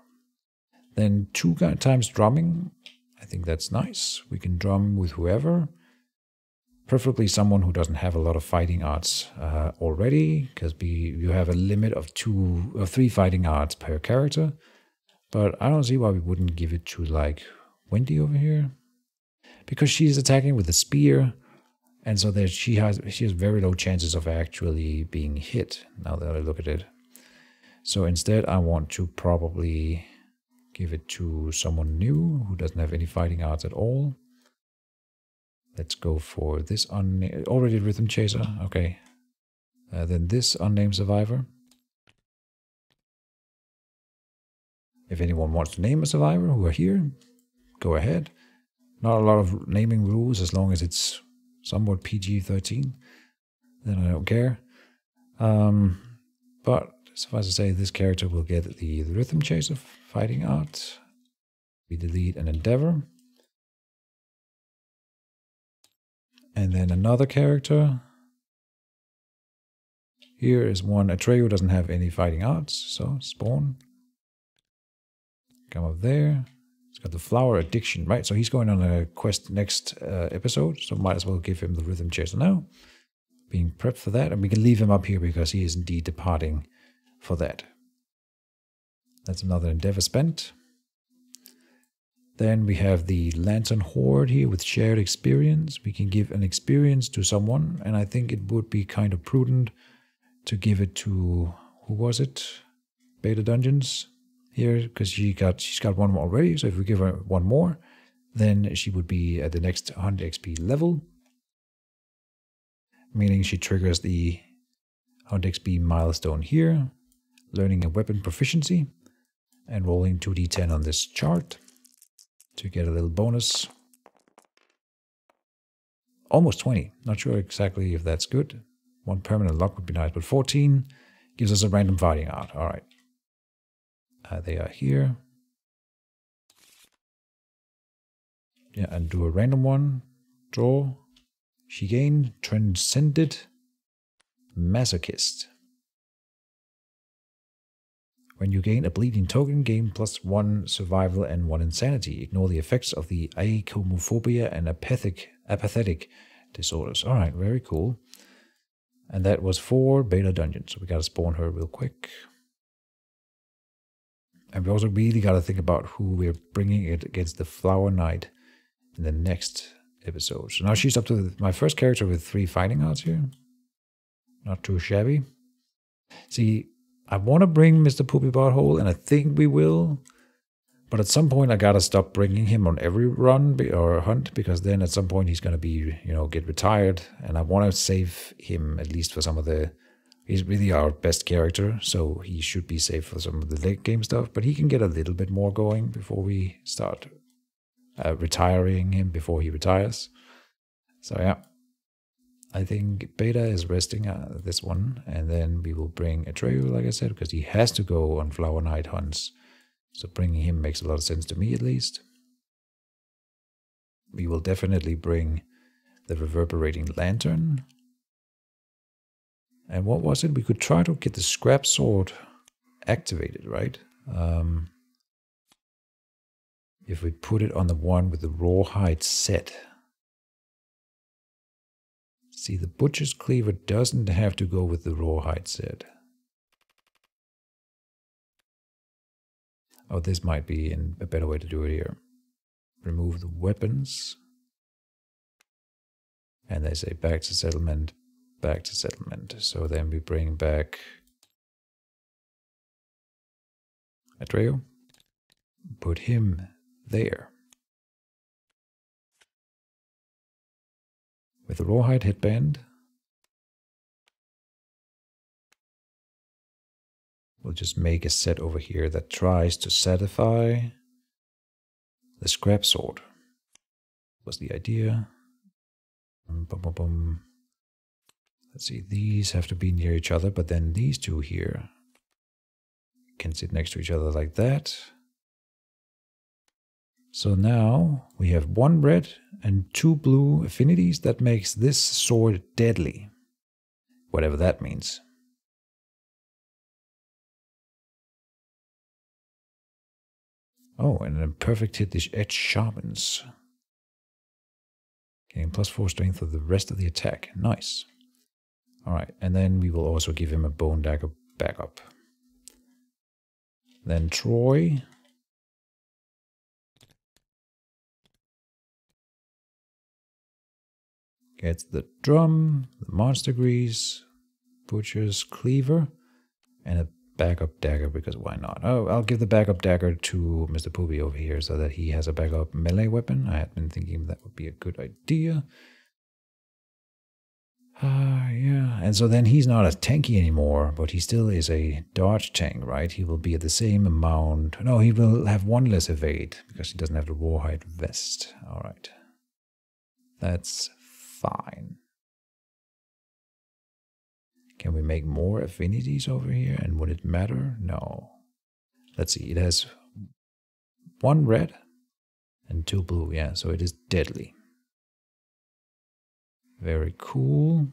Then 2 times drumming. I think that's nice. We can drum with whoever. Preferably someone who doesn't have a lot of fighting arts already, because you have a limit of 3 fighting arts per character. But I don't see why we wouldn't give it to, like, Wendy over here, because she's attacking with a spear, and so that she has very low chances of actually being hit. Now that I look at it, so instead I want to probably give it to someone new who doesn't have any fighting arts at all. Let's go for this already Rhythm Chaser. Okay. Then this unnamed survivor. If anyone wants to name a survivor who are here, go ahead. Not a lot of naming rules as long as it's somewhat PG-13. Then I don't care. But suffice to say, this character will get the Rhythm Chaser fighting art. We delete an endeavor. And then another character. Here is one. Atreyu doesn't have any fighting arts, so spawn. Come up there. He's got the flower addiction, right? So he's going on a quest next episode, so might as well give him the Rhythm Chaser now. Being prepped for that, and we can leave him up here because he is indeed departing for that. That's another endeavor spent. Then we have the Lantern Horde here with shared experience. We can give an experience to someone, and I think it would be kind of prudent to give it to, who was it? Beta Dungeons here, because she's got 1 more already. So if we give her 1 more, then she would be at the next 100 XP level, meaning she triggers the 100 XP milestone here, learning a weapon proficiency, and rolling 2d10 on this chart to get a little bonus. Almost 20. Not sure exactly if that's good. 1 permanent luck would be nice, but 14 gives us a random fighting art. All right. They are here. Yeah, and do a random one. Draw. She gained Transcended Masochist. When you gain a bleeding token, gain +1 survival and 1 insanity. Ignore the effects of the achomophobia and apathetic disorders. All right, very cool. And that was for Beta Dungeon, so we got to spawn her real quick. And we also really got to think about who we're bringing it against the Flower Knight in the next episode. So now she's up to my first character with 3 fighting arts here. Not too shabby. See, I want to bring Mr. Poopy Butthole, and I think we will. But at some point, I gotta stop bringing him on every run or hunt, because then at some point he's gonna be, get retired, and I want to save him at least for some of the He's really our best character, so he should be safe for some of the late game stuff, but he can get a little bit more going before we start retiring him before he retires. So yeah, I think Beta is resting this one, and then we will bring Atreyu, like I said, because he has to go on Flower Knight hunts. So bringing him makes a lot of sense to me, at least. We will definitely bring the Reverberating Lantern. And what was it? We could try to get the Scrap Sword activated, right? If we put it on the one with the Rawhide set. See, the Butcher's Cleaver doesn't have to go with the Rawhide set. Oh, this might be a better way to do it here. Remove the weapons. And they say back to settlement, back to settlement. So then we bring back Atreyu. Put him there. With the Rawhide headband, we'll just make a set over here that tries to satisfy the Scrap Sword. Was the idea. Let's see, these have to be near each other, but then these two here can sit next to each other like that. So now we have 1 red and 2 blue affinities that makes this sword deadly. Whatever that means. Oh, and a perfect hit, this edge sharpens. Getting +4 strength of the rest of the attack. Nice. Alright, and then we will also give him a bone dagger backup. Then Troy. Gets the drum, the monster grease, Butcher's Cleaver, and a backup dagger, because why not? Oh, I'll give the backup dagger to Mr. Poopy over here so that he has a backup melee weapon. I had been thinking that would be a good idea. Yeah, and so then he's not as tanky anymore, but he still is a dodge tank, right? He will be at the same amount. No, he will have 1 less evade because he doesn't have the Rawhide vest. All right. That's fine. Can we make more affinities over here? And would it matter? No. Let's see. It has 1 red and 2 blue. Yeah, so it is deadly. Very cool.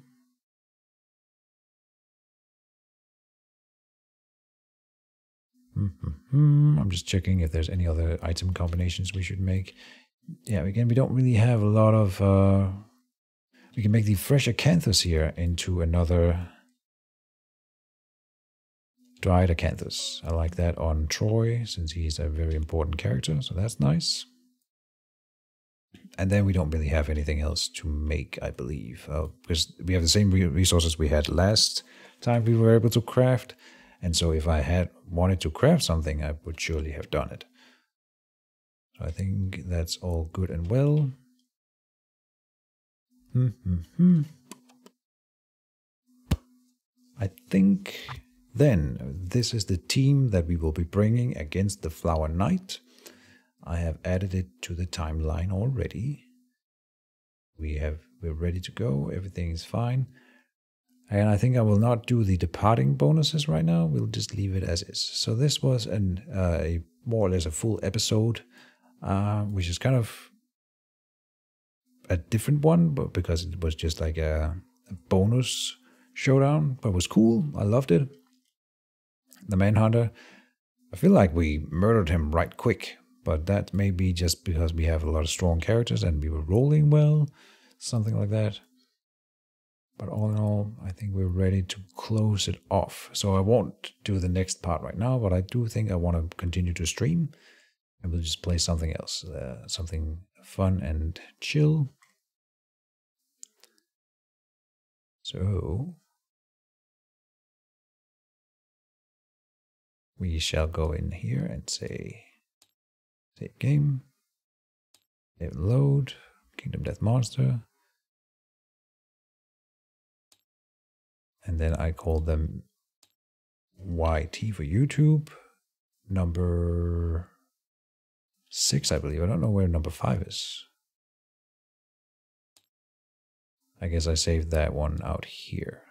I'm just checking if there's any other item combinations we should make. Yeah, again, we don't really have a lot of... we can make the fresh acanthus here into another dried acanthus. I like that on Troy, since he's a very important character, so that's nice. And then we don't really have anything else to make, I believe, because we have the same resources we had last time we were able to craft. And so if I had wanted to craft something, I would surely have done it. So I think that's all good and well. I think then this is the team that we will be bringing against the Flower Knight. I have added it to the timeline already. We're ready to go. Everything is fine. And I think I will not do the departing bonuses right now. We'll just leave it as is. So this was a more or less a full episode, which is kind of a different one, but because it was just like a bonus showdown, but it was cool. I loved it. The Manhunter, I feel like we murdered him right quick, but that may be just because we have a lot of strong characters and we were rolling well, something like that. But all in all, I think we're ready to close it off. So I won't do the next part right now, but I do think I want to continue to stream. And we'll just play something else, something fun and chill. So we shall go in here and say save game, save load, Kingdom Death Monster. And then I call them YT for YouTube. Number 6, I believe. I don't know where number 5 is. I guess I saved that one out here.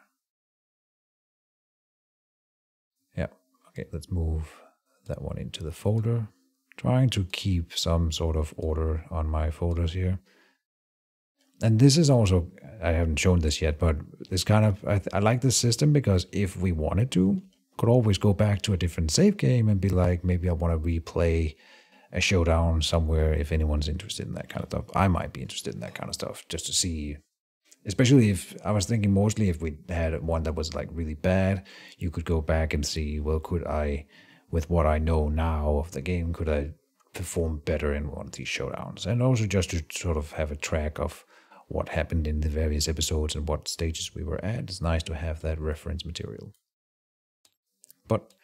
Yeah, okay, let's move that one into the folder. Trying to keep some sort of order on my folders here. And this is also, I haven't shown this yet, but this kind of, I like this system because if we wanted to, could always go back to a different save game and be like, maybe I want to replay a showdown somewhere if anyone's interested in that kind of stuff. I might be interested in that kind of stuff just to see, especially if I was thinking mostly if we had one that was like really bad, you could go back and see, well, could I, with what I know now of the game, could I perform better in one of these showdowns? And also just to sort of have a track of what happened in the various episodes and what stages we were at. It's nice to have that reference material. But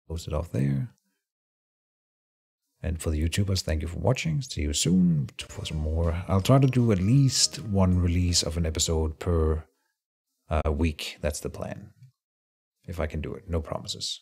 close it off there. And for the YouTubers, thank you for watching. See you soon for some more. I'll try to do at least one release of an episode per week. That's the plan. If I can do it. No promises.